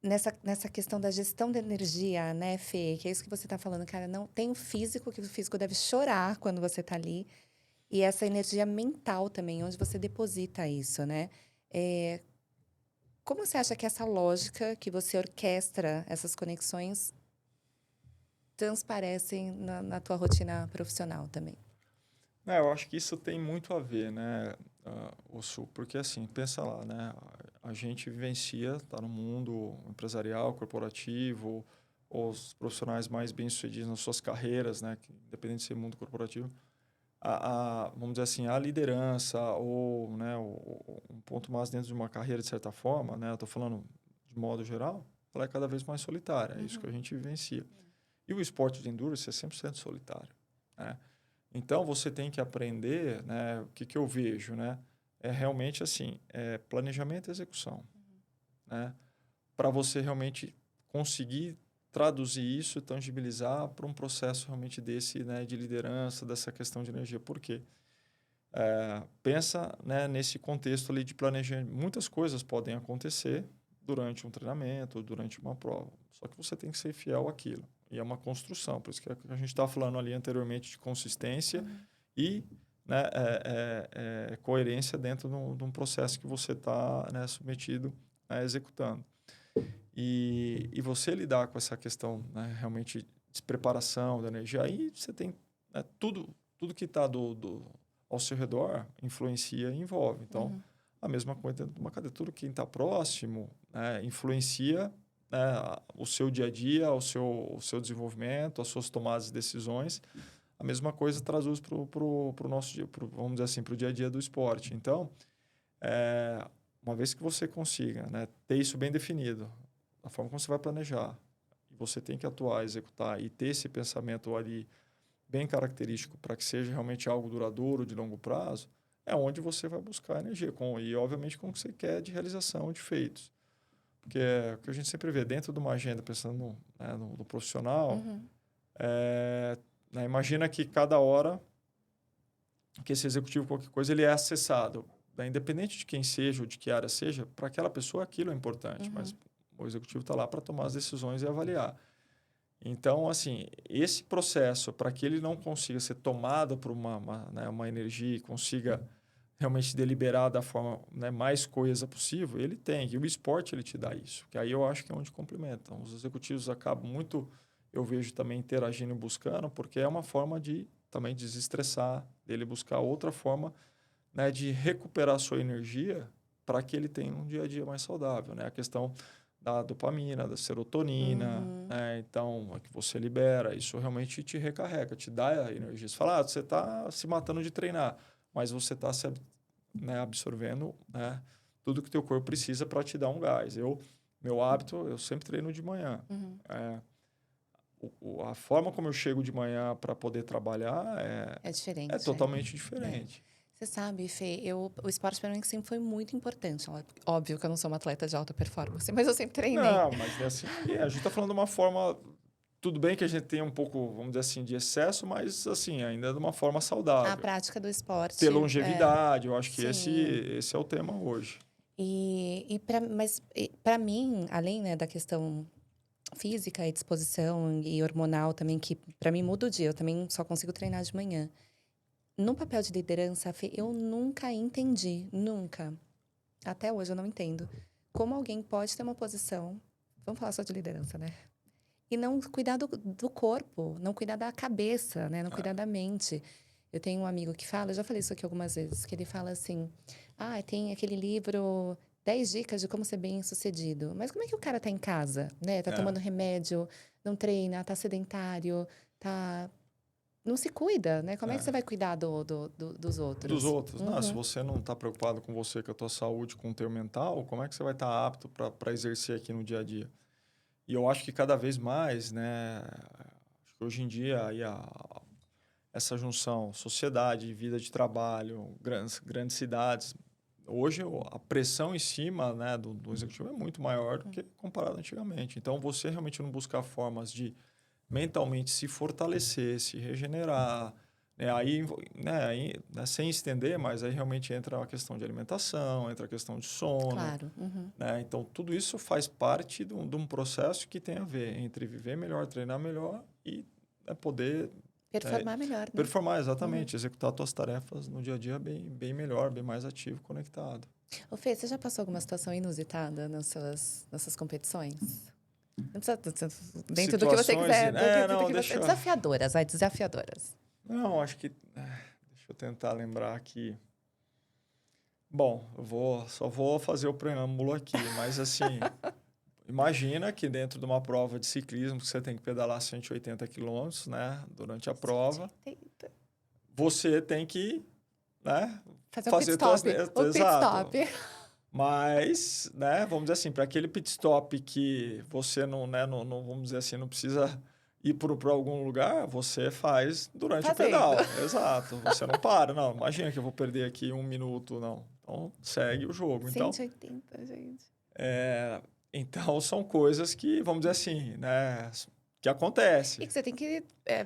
[SPEAKER 1] nessa questão da gestão da energia, né, Fê? Que é isso que você está falando, cara. Não tem o físico, que o físico deve chorar quando você está ali. E essa energia mental também, onde você deposita isso, né? Como você acha que essa lógica que você orquestra essas conexões transparecem na tua rotina profissional também?
[SPEAKER 2] Eu acho que isso tem muito a ver, né, Ossu? Porque, assim, pensa lá, né? A gente vivencia, está no mundo empresarial, corporativo, os profissionais mais bem-sucedidos nas suas carreiras, né? Que, independente de ser mundo corporativo, vamos dizer assim, a liderança ou, né, um ponto mais dentro de uma carreira, de certa forma, né? Eu estou falando de modo geral, ela é cada vez mais solitária. É isso que a gente vivencia. E o esporte de endurance é 100% solitário, né? Então, você tem que aprender, né? O que eu vejo, né? É realmente assim, planejamento e execução, né? Para você realmente conseguir traduzir isso, tangibilizar para um processo realmente desse, né, de liderança, dessa questão de energia. Por quê? Pensa, né, nesse contexto ali de planejamento. Muitas coisas podem acontecer durante um treinamento, durante uma prova. Só que você tem que ser fiel àquilo. E é uma construção. Por isso que a gente estava falando ali anteriormente de consistência e, né, coerência dentro de um processo que você está, né, submetido a executando. E você lidar com essa questão, né, realmente de preparação da energia, aí você tem, né, tudo que está ao seu redor influencia e envolve. Então, a mesma coisa dentro de uma cadeia. Tudo quem está próximo, né, influencia, né, o seu dia a dia, o seu desenvolvimento, as suas tomadas de decisões. A mesma coisa traduz para o nosso dia, vamos dizer assim, para o dia a dia do esporte. Então, uma vez que você consiga, né, ter isso bem definido, a forma como você vai planejar, e você tem que atuar, executar e ter esse pensamento ali bem característico para que seja realmente algo duradouro, de longo prazo, é onde você vai buscar energia, e obviamente com o que você quer de realização de feitos. Porque é o que a gente sempre vê dentro de uma agenda, pensando no profissional, né, imagina que cada hora que esse executivo, qualquer coisa, ele é acessado. Né, independente de quem seja ou de que área seja, para aquela pessoa aquilo é importante, mas o executivo está lá para tomar as decisões e avaliar. Então, assim, esse processo, para que ele não consiga ser tomado por uma energia e consiga realmente deliberar da forma, né, mais coesa possível, ele tem. E o esporte, ele te dá isso. Que aí eu acho que é onde complementam. Os executivos acabam muito, eu vejo também interagindo e buscando, porque é uma forma de também desestressar, dele buscar outra forma, né, de recuperar a sua energia para que ele tenha um dia a dia mais saudável. Né? A questão da dopamina, da serotonina, né? Então, é que você libera, isso realmente te recarrega, te dá a energia. Você fala, você está se matando de treinar, mas você está né, absorvendo, né, tudo que o teu corpo precisa para te dar um gás. Meu hábito, eu sempre treino de manhã.
[SPEAKER 1] Uhum.
[SPEAKER 2] A forma como eu chego de manhã para poder trabalhar
[SPEAKER 1] É
[SPEAKER 2] é
[SPEAKER 1] diferente,
[SPEAKER 2] totalmente
[SPEAKER 1] é.
[SPEAKER 2] diferente.
[SPEAKER 1] Você sabe, Fê, o esporte para mim sempre foi muito importante. Óbvio que eu não sou uma atleta de alta performance, mas eu sempre treinei.
[SPEAKER 2] Não, mas é assim, a gente está falando de uma forma. Tudo bem que a gente tem um pouco, vamos dizer assim, de excesso, mas assim, ainda de uma forma
[SPEAKER 1] A
[SPEAKER 2] saudável.
[SPEAKER 1] prática do
[SPEAKER 2] Ter
[SPEAKER 1] esporte,
[SPEAKER 2] longevidade, eu acho que
[SPEAKER 1] sim.
[SPEAKER 2] esse é o tema hoje.
[SPEAKER 1] Mas para mim, além, né, da questão física e disposição e hormonal também, que para mim muda o dia, eu também só consigo treinar de manhã. No papel de liderança, Fê, eu nunca entendi, nunca. Até hoje eu não entendo. Como alguém pode ter uma posição, vamos falar só de liderança, né? E não cuidar do corpo, não cuidar da cabeça, né? Não cuidar da mente. Eu tenho um amigo que fala, eu já falei isso aqui algumas vezes, que ele fala assim: ah, tem aquele livro 10 dicas de como ser bem-sucedido. Mas como é que o cara tá em casa, né? Tá
[SPEAKER 2] É,
[SPEAKER 1] tomando remédio, não treina, tá sedentário, tá. Não se cuida, né? Como é que você
[SPEAKER 2] é.
[SPEAKER 1] vai cuidar dos
[SPEAKER 2] Dos
[SPEAKER 1] outros?
[SPEAKER 2] outros. Não, se
[SPEAKER 1] Uhum.
[SPEAKER 2] você não está preocupado com você, com a tua saúde, com o teu mental, como é que você vai estar apto para exercer aqui no dia a dia? E eu acho que cada vez mais, né? Acho que hoje em dia aí essa junção sociedade, vida de trabalho, grandes cidades, hoje a pressão em cima, né, do executivo é muito maior do que comparado antigamente. Então, você realmente não buscar formas de mentalmente se fortalecer, se regenerar, né, né, sem estender, mas aí realmente entra a questão de alimentação, entra a questão de sono,
[SPEAKER 1] Claro. Uhum.
[SPEAKER 2] né? Então, tudo isso faz parte de um processo que tem a ver entre viver melhor, treinar melhor e, né, poder, né,
[SPEAKER 1] Performar melhor, né?
[SPEAKER 2] performar
[SPEAKER 1] Uhum.
[SPEAKER 2] exatamente, executar suas tarefas no dia a dia bem melhor, bem mais ativo, conectado.
[SPEAKER 1] Ô, Fê, você já passou alguma situação inusitada nas suas competições? Não precisa, dentro do que você
[SPEAKER 2] Situações,
[SPEAKER 1] quiser, dentro do
[SPEAKER 2] não,
[SPEAKER 1] que você. Desafiadoras, vai, desafiadoras.
[SPEAKER 2] não, acho que, deixa eu tentar lembrar aqui. Bom, só vou fazer o preâmbulo aqui, mas assim, imagina que dentro de uma prova de ciclismo que você tem que pedalar 180 quilômetros, né, durante a prova,
[SPEAKER 1] 180.
[SPEAKER 2] você tem que, né,
[SPEAKER 1] Fazer um pit
[SPEAKER 2] fazer
[SPEAKER 1] stop. O pit stop.
[SPEAKER 2] exato. Mas, né, vamos dizer assim, para aquele pit stop que você não, né, vamos dizer assim, não precisa ir para algum lugar, você faz durante o
[SPEAKER 1] Fazendo.
[SPEAKER 2] pedal. Exato. Você não para, não. Imagina que eu vou perder aqui 1 minuto, não. Então, segue o jogo. Então,
[SPEAKER 1] 180, gente.
[SPEAKER 2] é, então são coisas que, vamos dizer assim, né, que
[SPEAKER 1] E
[SPEAKER 2] acontece.
[SPEAKER 1] que você tem que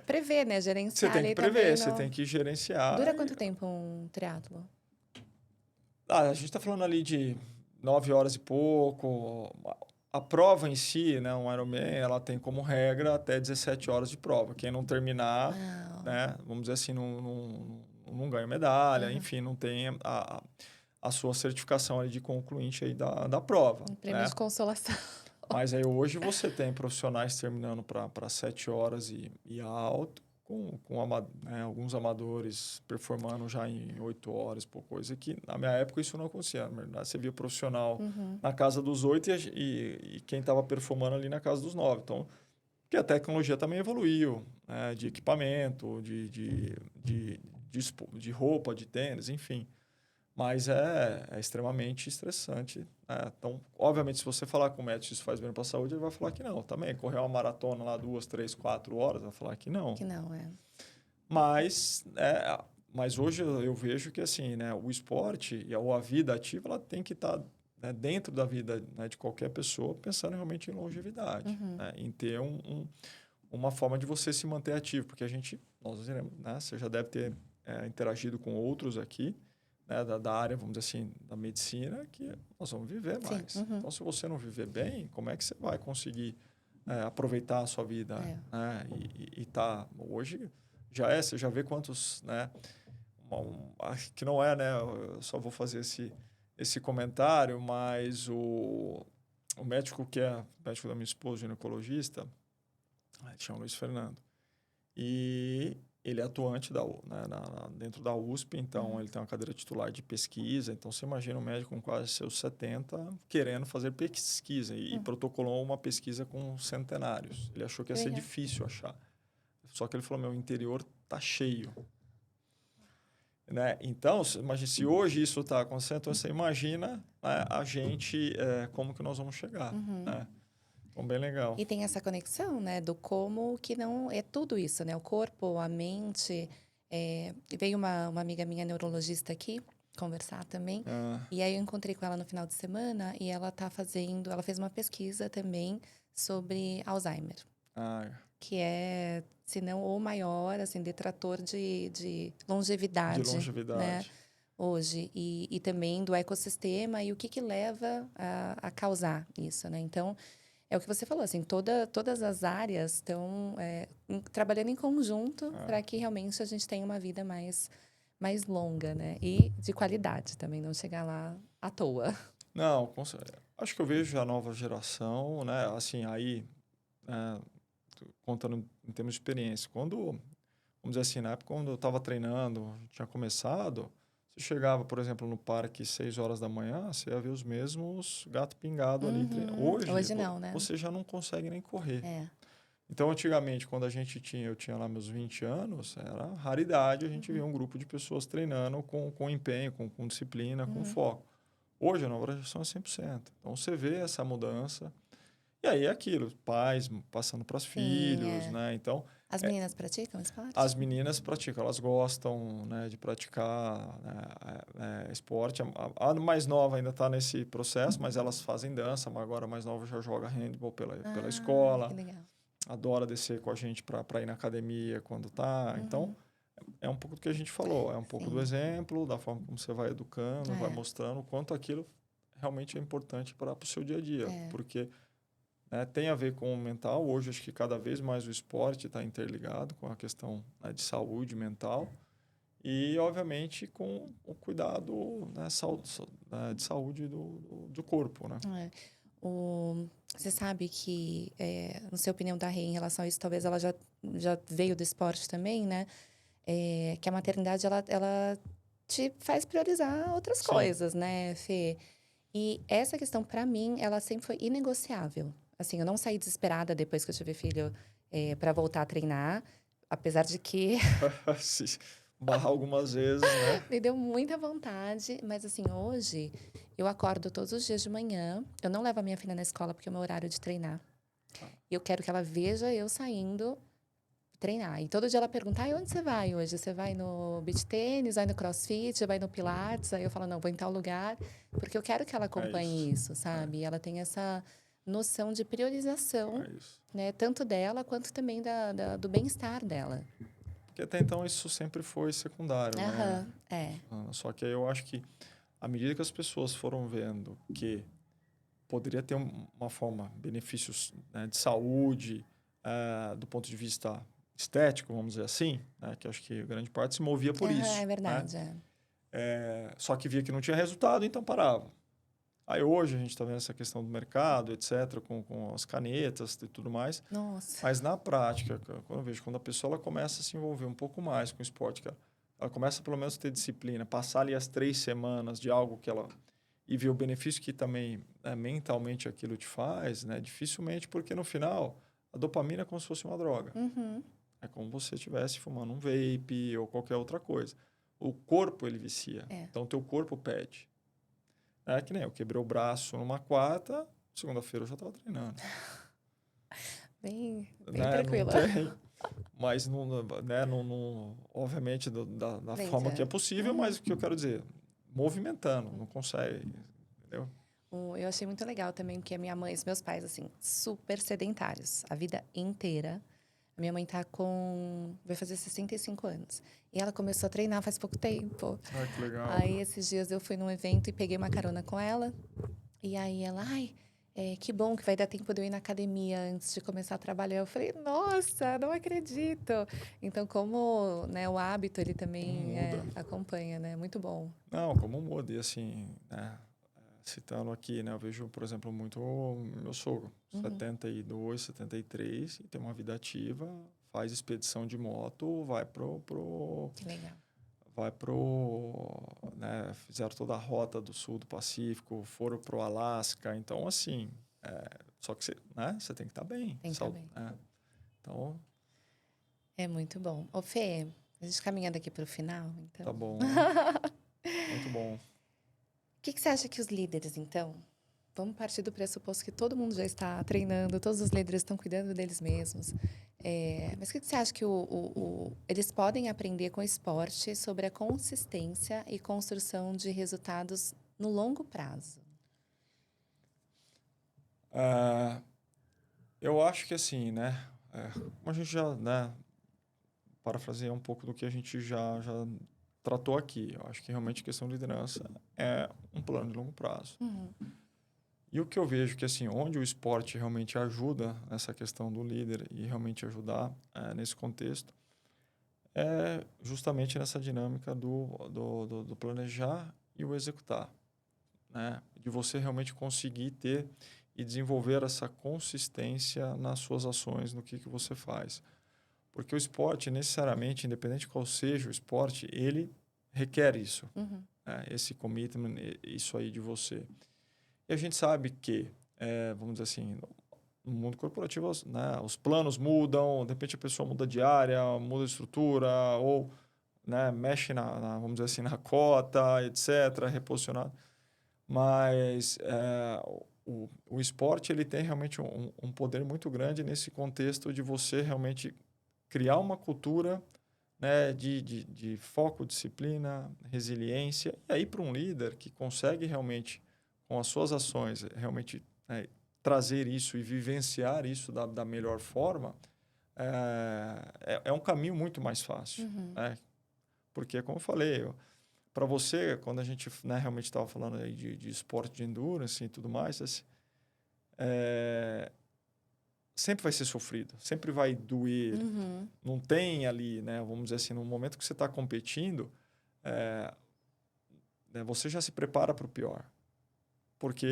[SPEAKER 1] prever, né?
[SPEAKER 2] Você
[SPEAKER 1] Gerenciar
[SPEAKER 2] tem que
[SPEAKER 1] ali também.
[SPEAKER 2] prever, você tem
[SPEAKER 1] No...
[SPEAKER 2] que gerenciar.
[SPEAKER 1] Dura quanto tempo um triatlo?
[SPEAKER 2] A gente está falando ali de 9 horas e pouco. A prova em si, né, um Ironman, ela tem como regra até 17 horas de prova. Quem não terminar,
[SPEAKER 1] Uau.
[SPEAKER 2] né, vamos dizer assim, não ganha medalha,
[SPEAKER 1] Uhum.
[SPEAKER 2] enfim, não tem a sua certificação ali de concluinte aí da prova,
[SPEAKER 1] Um prêmio
[SPEAKER 2] né?
[SPEAKER 1] de consolação.
[SPEAKER 2] Mas aí hoje você tem profissionais terminando para 7 horas e alto, né, alguns amadores performando já em 8 horas, por coisa que na minha época isso não acontecia. Na verdade, você via profissional
[SPEAKER 1] Uhum.
[SPEAKER 2] na casa dos 8 e quem estava performando ali na casa dos 9. Então, porque a tecnologia também evoluiu, né, de equipamento, de roupa, de tênis, enfim. Mas é extremamente estressante, né? Então, obviamente, se você falar com o médico se isso faz bem para a saúde, ele vai falar que não. Também, correr uma maratona lá 2, 3, 4 horas, vai falar que não.
[SPEAKER 1] Que não, é.
[SPEAKER 2] Mas, mas hoje eu vejo que assim, né, o esporte ou a vida ativa, ela tem que estar, né, dentro da vida, né, de qualquer pessoa, pensando realmente em longevidade,
[SPEAKER 1] Uhum.
[SPEAKER 2] né, em ter uma forma de você se manter ativo. Porque nós iremos, né, você já deve ter interagido com outros aqui, né, da área, vamos dizer assim, da medicina, que nós vamos viver
[SPEAKER 1] Sim.
[SPEAKER 2] mais.
[SPEAKER 1] Uhum.
[SPEAKER 2] Então, se você não viver bem, como é que você vai conseguir aproveitar a sua vida?
[SPEAKER 1] É.
[SPEAKER 2] Né? E tá, hoje você já vê quantos, né, que não é, né, eu só vou fazer esse comentário, mas o médico que é médico da minha esposa, ginecologista, ele chama Luiz Fernando. E ele é atuante dentro da USP, então ele tem uma cadeira titular de pesquisa. Então, você imagina um médico com quase seus 70 querendo fazer pesquisa e protocolou uma pesquisa com centenários. Ele achou que ia
[SPEAKER 1] Que
[SPEAKER 2] ser
[SPEAKER 1] legal.
[SPEAKER 2] difícil achar. Só que ele falou, meu, o interior tá cheio. né? Então, imagina, se hoje isso está acontecendo, então você imagina, né, a gente, como que nós vamos chegar,
[SPEAKER 1] Uhum.
[SPEAKER 2] né? Então, bem legal.
[SPEAKER 1] E tem essa conexão, né, do como que não é tudo isso, né? O corpo, a mente. Veio uma amiga minha neurologista aqui conversar também.
[SPEAKER 2] Ah,
[SPEAKER 1] E aí eu encontrei com ela no final de semana e ela fez uma pesquisa também sobre Alzheimer,
[SPEAKER 2] ah,
[SPEAKER 1] que é, se não o maior, assim, detrator de
[SPEAKER 2] de
[SPEAKER 1] longevidade, né,
[SPEAKER 2] longevidade.
[SPEAKER 1] hoje. E também do ecossistema e o que que leva a causar isso, né? Então, é o que você falou, assim, todas as áreas estão trabalhando em conjunto
[SPEAKER 2] Ah.
[SPEAKER 1] para que realmente a gente tenha uma vida mais longa, né? E de qualidade também, não chegar lá à toa.
[SPEAKER 2] Não, acho que eu vejo a nova geração, né? Assim, aí, né, contando em termos de experiência. Vamos dizer assim, na época quando eu estava treinando, tinha começado, você chegava, por exemplo, no parque 6 horas da manhã, você ia ver os mesmos gato pingado ali treinando.
[SPEAKER 1] Uhum.
[SPEAKER 2] Hoje,
[SPEAKER 1] Hoje não, né?
[SPEAKER 2] você já não consegue nem correr.
[SPEAKER 1] É.
[SPEAKER 2] Então, antigamente, quando eu tinha lá meus 20 anos, era raridade a gente ver um grupo de pessoas treinando com empenho, com disciplina, com
[SPEAKER 1] Uhum.
[SPEAKER 2] foco. Hoje, a nova geração é 100%. Então, você vê essa mudança. E aí é aquilo, pais passando para os
[SPEAKER 1] Sim,
[SPEAKER 2] filhos,
[SPEAKER 1] é.
[SPEAKER 2] né? Então,
[SPEAKER 1] As
[SPEAKER 2] é,
[SPEAKER 1] meninas praticam esporte?
[SPEAKER 2] as meninas praticam, elas gostam, né, de praticar, né, esporte. A mais nova ainda está nesse processo, mas elas fazem dança. Agora a mais nova já joga handball pela
[SPEAKER 1] Ah, que
[SPEAKER 2] escola,
[SPEAKER 1] legal.
[SPEAKER 2] adora descer com a gente para ir na academia quando tá. Então,
[SPEAKER 1] Uhum.
[SPEAKER 2] é um pouco do que a gente falou, é um pouco do
[SPEAKER 1] Sim.
[SPEAKER 2] exemplo, da forma como você vai educando, vai
[SPEAKER 1] É,
[SPEAKER 2] mostrando o quanto aquilo realmente é importante para o seu dia a dia,
[SPEAKER 1] é.
[SPEAKER 2] porque, né, tem a ver com o mental. Hoje, acho que cada vez mais o esporte está interligado com a questão, né, de saúde mental e, obviamente, com o cuidado, né, né, de saúde do corpo, né?
[SPEAKER 1] É. Você sabe que, não sei a opinião da Rê em relação a isso, talvez ela já veio do esporte também, né? Que a maternidade, ela te faz priorizar outras
[SPEAKER 2] Sim.
[SPEAKER 1] coisas, né, Fê? E essa questão, pra mim, ela sempre foi inegociável. Assim, eu não saí desesperada depois que eu tive filho, para voltar a treinar, apesar de que
[SPEAKER 2] Se barrar algumas vezes, né?
[SPEAKER 1] me deu muita vontade, mas assim, hoje eu acordo todos os dias de manhã, eu não levo a minha filha na escola porque é o meu horário de treinar.
[SPEAKER 2] Ah,
[SPEAKER 1] E eu quero que ela veja eu saindo treinar. E todo dia ela pergunta: "Ai, onde você vai hoje? Você vai no beach tênis, vai no crossfit, vai no pilates?" Aí eu falo: "Não, vou em tal lugar", porque eu quero que ela
[SPEAKER 2] é isso.
[SPEAKER 1] acompanhe isso,
[SPEAKER 2] É,
[SPEAKER 1] sabe? E ela tem essa noção de priorização,
[SPEAKER 2] é isso.
[SPEAKER 1] né? Tanto dela quanto também do bem-estar dela.
[SPEAKER 2] Porque até então isso sempre foi secundário, né?
[SPEAKER 1] Aham, é.
[SPEAKER 2] Só que aí eu acho que à medida que as pessoas foram vendo que poderia ter uma forma, benefícios, né, de saúde, do ponto de vista estético, vamos dizer assim, né, que eu acho que grande parte se movia por
[SPEAKER 1] Aham, é
[SPEAKER 2] isso, né?
[SPEAKER 1] verdade, é.
[SPEAKER 2] Só que via que não tinha resultado, então parava. Aí hoje a gente está vendo essa questão do mercado, etc., com as canetas e tudo mais.
[SPEAKER 1] Nossa.
[SPEAKER 2] Mas na prática, cara, quando eu vejo, quando a pessoa ela começa a se envolver um pouco mais com o esporte, cara, ela começa pelo menos a ter disciplina, passar ali as 3 semanas de algo que ela e ver o benefício que também, né, mentalmente aquilo te faz, né? Dificilmente, porque no final a dopamina é como se fosse uma droga.
[SPEAKER 1] Uhum,
[SPEAKER 2] É como se você estivesse fumando um vape ou qualquer outra coisa. O corpo ele vicia,
[SPEAKER 1] é.
[SPEAKER 2] então o teu corpo pede. É que nem eu quebrei o braço numa quarta, segunda-feira eu já estava treinando,
[SPEAKER 1] Bem
[SPEAKER 2] né? Não
[SPEAKER 1] tranquila.
[SPEAKER 2] tem, mas não, né? Obviamente da forma que é
[SPEAKER 1] Veja.
[SPEAKER 2] possível,
[SPEAKER 1] Uhum.
[SPEAKER 2] mas o que eu quero dizer, movimentando, não consegue, entendeu?
[SPEAKER 1] Eu achei muito legal também, porque a minha mãe, os meus pais, assim, super sedentários, a vida inteira. A minha mãe tá vai fazer 65 anos. E ela começou a treinar faz pouco tempo.
[SPEAKER 2] Ah, que legal.
[SPEAKER 1] Aí, esses dias, eu fui num evento e peguei uma carona com ela. E aí, ela, ai, que bom que vai dar tempo de eu ir na academia antes de começar a trabalhar. Eu falei, nossa, não acredito. Então, como, né, o hábito, ele
[SPEAKER 2] Como
[SPEAKER 1] também
[SPEAKER 2] muda.
[SPEAKER 1] acompanha, né? Muito bom.
[SPEAKER 2] Não, como muda. E assim, né? Citando aqui, né? Eu vejo, por exemplo, muito o meu sogro,
[SPEAKER 1] Uhum.
[SPEAKER 2] 72, 73, e tem uma vida ativa, faz expedição de moto,
[SPEAKER 1] Que legal.
[SPEAKER 2] né? Fizeram toda a rota do sul do Pacífico, foram pro Alasca. Então, assim, só que você, né? Você tem que estar bem,
[SPEAKER 1] Tem que estar bem.
[SPEAKER 2] né? Então,
[SPEAKER 1] É muito bom. Ô, Fê, A gente caminha daqui para o final, então.
[SPEAKER 2] Tá bom. Muito bom.
[SPEAKER 1] O que você acha que os líderes, então, vamos partir do pressuposto que todo mundo já está treinando, todos os líderes estão cuidando deles mesmos. Mas o que você acha que eles podem aprender com o esporte sobre a consistência e construção de resultados no longo prazo?
[SPEAKER 2] Eu acho que assim, né? Como a gente já, né? Parafrasear um pouco do que a gente já tratou aqui. Eu acho que realmente a questão de liderança é um plano de longo prazo.
[SPEAKER 1] Uhum.
[SPEAKER 2] E o que eu vejo que, assim, onde o esporte realmente ajuda nessa questão do líder e realmente ajudar nesse contexto, é justamente nessa dinâmica do planejar e o executar, né? De você realmente conseguir ter e desenvolver essa consistência nas suas ações, no que você faz. Porque o esporte, necessariamente, independente qual seja o esporte, ele requer isso,
[SPEAKER 1] Uhum.
[SPEAKER 2] né? Esse commitment, isso aí de você. E a gente sabe que, vamos dizer assim, no mundo corporativo, né, os planos mudam, de repente a pessoa muda de área, muda de estrutura, ou né, mexe vamos dizer assim, na cota, etc., reposicionado. Mas o esporte ele tem realmente um poder muito grande nesse contexto de você realmente criar uma cultura, né, de foco, disciplina, resiliência. E aí, para um líder que consegue realmente, com as suas ações, realmente trazer isso e vivenciar isso da melhor forma, é um caminho muito mais fácil.
[SPEAKER 1] Uhum.
[SPEAKER 2] Né? Porque, como eu falei, para você, quando a gente né, realmente estava falando aí de esporte de endurance e tudo mais, assim, sempre vai ser sofrido, sempre vai doer.
[SPEAKER 1] Uhum.
[SPEAKER 2] Não tem ali, né, vamos dizer assim, no momento que você está competindo, né, você já se prepara para o pior. Porque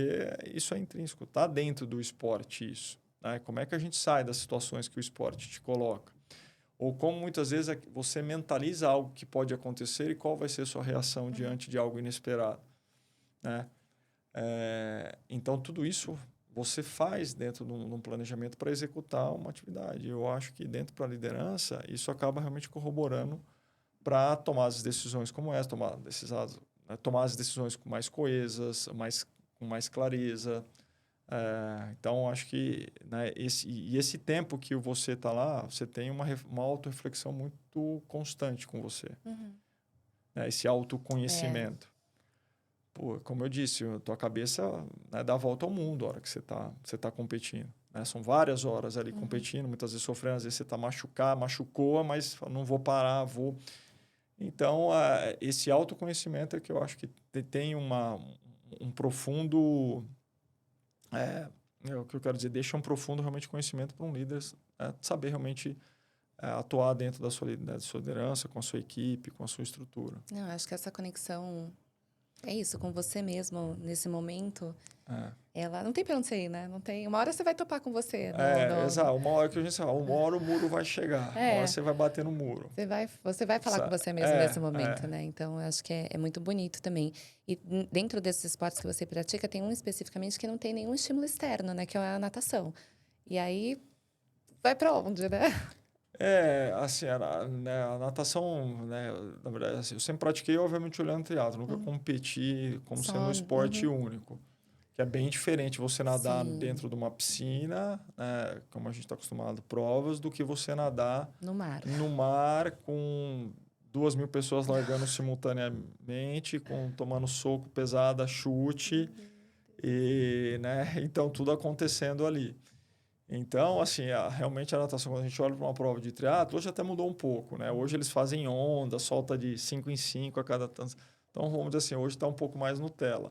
[SPEAKER 2] isso é intrínseco, está dentro do esporte isso. Né? Como é que a gente sai das situações que o esporte te coloca? Ou como muitas vezes você mentaliza algo que pode acontecer e qual vai ser a sua reação diante de algo inesperado. Né? Então, tudo isso você faz dentro de um planejamento para executar uma atividade. Eu acho que dentro da liderança, isso acaba realmente corroborando para tomar as decisões como essa, tomar as decisões com mais coesas, com mais clareza. Então, acho que né, esse tempo que você está lá, você tem uma autorreflexão muito constante com você.
[SPEAKER 1] Uhum.
[SPEAKER 2] Né, esse autoconhecimento. Pô, como eu disse, a tua cabeça né, dá a volta ao mundo a hora que você tá competindo. Né? São várias horas ali competindo, muitas vezes sofrendo, às vezes você machucou, mas não vou parar, vou... Então, esse autoconhecimento é que eu acho que tem um profundo... o que eu quero dizer, deixa um profundo realmente conhecimento para um líder saber realmente atuar dentro da sua liderança, com a sua equipe, com a sua estrutura.
[SPEAKER 1] Não, acho que essa conexão é isso, com você mesmo, nesse momento, ela não tem pra onde você ir, né? Não tem... Uma hora você vai topar com você.
[SPEAKER 2] Exato. Uma hora que a gente fala, uma hora o muro vai chegar. Uma hora você vai bater no muro.
[SPEAKER 1] Você vai falar com você mesmo nesse momento, né? Então, eu acho que é muito bonito também. E dentro desses esportes que você pratica, tem um especificamente que não tem nenhum estímulo externo, né? Que é a natação. E aí, vai pra onde, né?
[SPEAKER 2] Assim, a natação, né, na verdade, assim, eu sempre pratiquei, obviamente, olhando triatlo. Nunca competi como sendo um esporte único. Que é bem diferente você nadar dentro de uma piscina, né, como a gente está acostumado, provas, do que você nadar
[SPEAKER 1] no
[SPEAKER 2] mar com 2.000 pessoas largando simultaneamente, tomando soco pesado, chute, e, né, então tudo acontecendo ali. Então, assim, realmente a natação, quando a gente olha para uma prova de triatlo, hoje até mudou um pouco, né? Hoje eles fazem onda, solta de 5 em 5 a cada tanto. Então, vamos dizer assim, hoje está um pouco mais Nutella.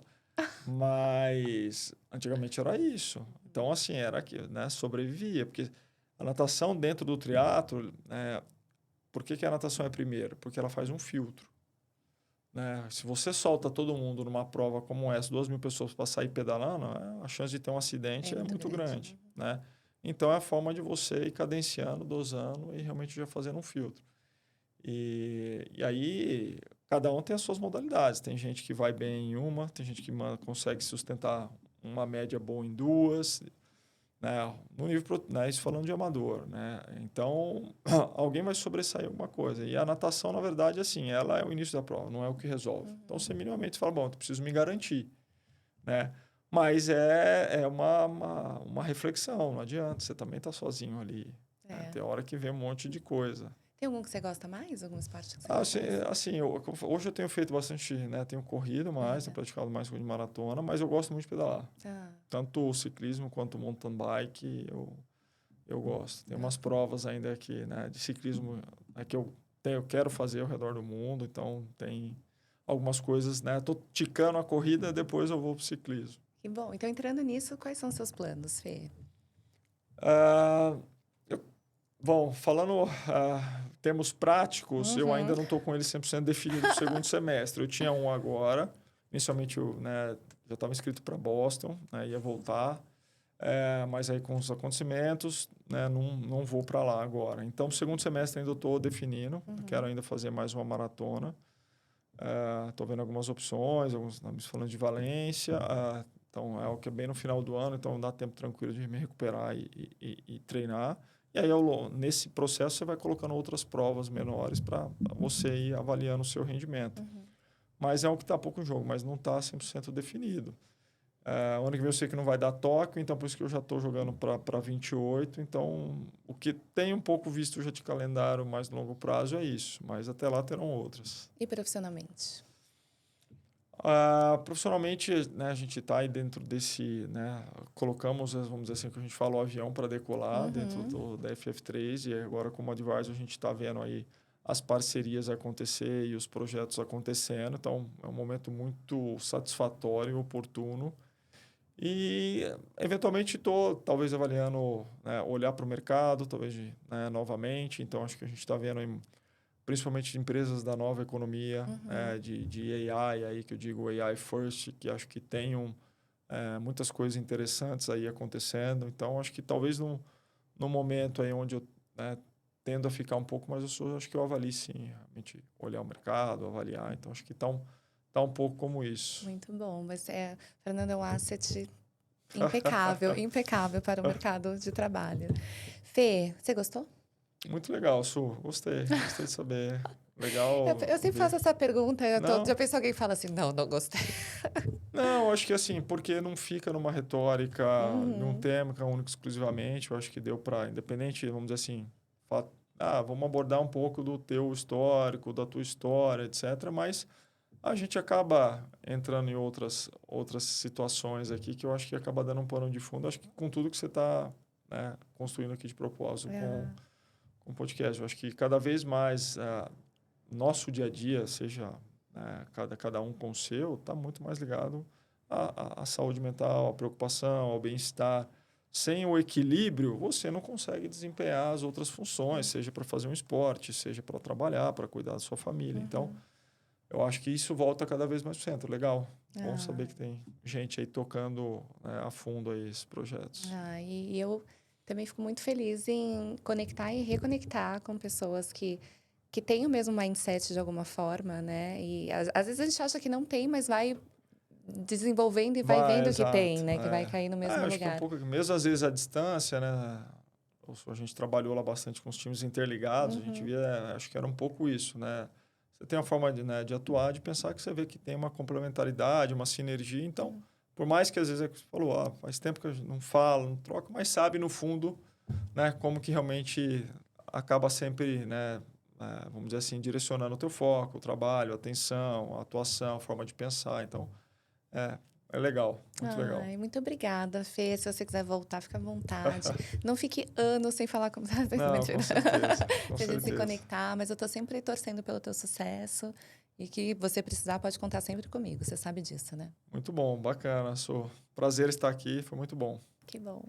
[SPEAKER 2] Mas antigamente era isso. Então, assim, era que né, sobrevivia. Porque a natação dentro do triatlo, por que a natação é primeiro? Porque ela faz um filtro. Né? Se você solta todo mundo numa prova como essa, 2.000 pessoas para sair pedalando, a chance de ter um acidente é muito grande. Né? Então, é a forma de você ir cadenciando, dosando e realmente já fazendo um filtro. E aí, cada um tem as suas modalidades. Tem gente que vai bem em uma, tem gente que consegue sustentar uma média boa em duas. né? No nível, né? Isso falando de amador, né? Então, alguém vai sobressair alguma coisa. E a natação, na verdade, assim, ela é o início da prova, não é o que resolve. Então, você minimamente fala, bom, eu preciso me garantir, né? Mas é uma reflexão, não adianta, você também está sozinho ali, né?
[SPEAKER 1] É.
[SPEAKER 2] Tem hora que vem um monte de coisa.
[SPEAKER 1] Tem algum que você gosta mais? Algum esporte que você
[SPEAKER 2] Assim,
[SPEAKER 1] gosta mais?
[SPEAKER 2] hoje eu tenho feito bastante, né? Tenho corrido mais, tenho praticado mais de maratona, mas eu gosto muito de pedalar.
[SPEAKER 1] Ah,
[SPEAKER 2] Tanto o ciclismo quanto o mountain bike, eu gosto. Tem umas provas ainda aqui, né? De ciclismo que eu quero fazer ao redor do mundo, então tem algumas coisas, né? Tô ticando a corrida, depois eu vou pro ciclismo.
[SPEAKER 1] que bom. Então, entrando nisso, quais são os seus planos, Fê?
[SPEAKER 2] Ah, bom, falando termos práticos, eu
[SPEAKER 1] Uhum.
[SPEAKER 2] ainda não estou com ele 100% definido para o segundo semestre. Eu tinha um agora, inicialmente eu, né, já estava inscrito para Boston, né, ia voltar, mas aí com os acontecimentos, né, não vou para lá agora. Então, o segundo semestre ainda estou definindo, quero ainda fazer mais uma maratona. Estou vendo algumas opções, alguns estamos falando de Valência, então é o que é bem no final do ano, então dá tempo tranquilo de me recuperar e treinar. E aí, nesse processo, você vai colocando outras provas menores para você ir avaliando o seu rendimento. Mas é o que está pouco em jogo, mas não está 100% definido. Ano que vem eu sei que não vai dar Tóquio, então por isso que eu já estou jogando para 28. Então, o que tem um pouco visto já de calendário mais longo prazo é isso, mas até lá terão outras.
[SPEAKER 1] E profissionalmente?
[SPEAKER 2] Profissionalmente, né, a gente está aí dentro desse, né, colocamos, vamos dizer assim, que a gente fala, o avião para decolar dentro da FF3 e agora como advisor a gente está vendo aí as parcerias acontecer e os projetos acontecendo, então é um momento muito satisfatório e oportuno e eventualmente estou talvez avaliando, né, olhar para o mercado, talvez né, novamente, então acho que a gente está vendo aí principalmente de empresas da nova economia, de AI, aí que eu digo AI first, que acho que tenham muitas coisas interessantes aí acontecendo. Então, acho que talvez num momento aí onde eu tendo a ficar um pouco mais, acho que eu avalie sim, realmente olhar o mercado, avaliar. Então, acho que tá um pouco como isso.
[SPEAKER 1] Muito bom. Mas Fernando, é um asset impecável, impecável para o mercado de trabalho. Fê, você gostou?
[SPEAKER 2] Muito legal, Su. Gostei de saber. Legal
[SPEAKER 1] Eu sempre
[SPEAKER 2] ouvir.
[SPEAKER 1] faço essa pergunta, já
[SPEAKER 2] Não,
[SPEAKER 1] pensou alguém fala assim, não gostei.
[SPEAKER 2] Não, acho que assim, porque não fica numa retórica, num
[SPEAKER 1] Uhum,
[SPEAKER 2] tema único exclusivamente, eu acho que deu para, independente, vamos dizer assim, vamos abordar um pouco do teu histórico, da tua história, etc. Mas a gente acaba entrando em outras situações aqui que eu acho que acaba dando um pano de fundo, acho que com tudo que você está, né, construindo aqui de propósito
[SPEAKER 1] é,
[SPEAKER 2] com o podcast. Eu acho que cada vez mais nosso dia a dia, seja cada um com o seu, está muito mais ligado à saúde mental, à preocupação, ao bem-estar. Sem o equilíbrio, você não consegue desempenhar as outras funções, seja para fazer um esporte, seja para trabalhar, para cuidar da sua família. Então, eu acho que isso volta cada vez mais para o centro. Legal. Bom saber que tem gente aí tocando a fundo aí esses projetos.
[SPEAKER 1] e eu também fico muito feliz em conectar e reconectar com pessoas que têm o mesmo mindset de alguma forma, né? E às vezes a gente acha que não tem, mas vai desenvolvendo e vai vendo que tem,
[SPEAKER 2] Exato.
[SPEAKER 1] né? Que vai cair no mesmo
[SPEAKER 2] Eu acho que é um
[SPEAKER 1] lugar.
[SPEAKER 2] pouco, mesmo às vezes à distância, né? A gente trabalhou lá bastante com os times interligados, a gente via, acho que era um pouco isso, né? Você tem uma forma de atuar, de pensar que você vê que tem uma complementaridade, uma sinergia. Então, por mais que às vezes você falou, faz tempo que a gente não fala, não troca, mas sabe no fundo, né, como que realmente acaba sempre, né, vamos dizer assim, direcionando o teu foco, o trabalho, a atenção, a atuação, a forma de pensar. Então, é legal, muito legal.
[SPEAKER 1] Ai, muito obrigada, Fê. Se você quiser voltar, fica à vontade. Não fique anos sem falar com você.
[SPEAKER 2] Não,
[SPEAKER 1] Mentira.
[SPEAKER 2] com certeza, com
[SPEAKER 1] Se a gente se
[SPEAKER 2] certeza.
[SPEAKER 1] conectar, mas eu tô sempre torcendo pelo teu sucesso. E que você precisar, pode contar sempre comigo. Você sabe disso, né?
[SPEAKER 2] Muito bom, bacana. Prazer estar aqui, foi muito bom.
[SPEAKER 1] Que bom.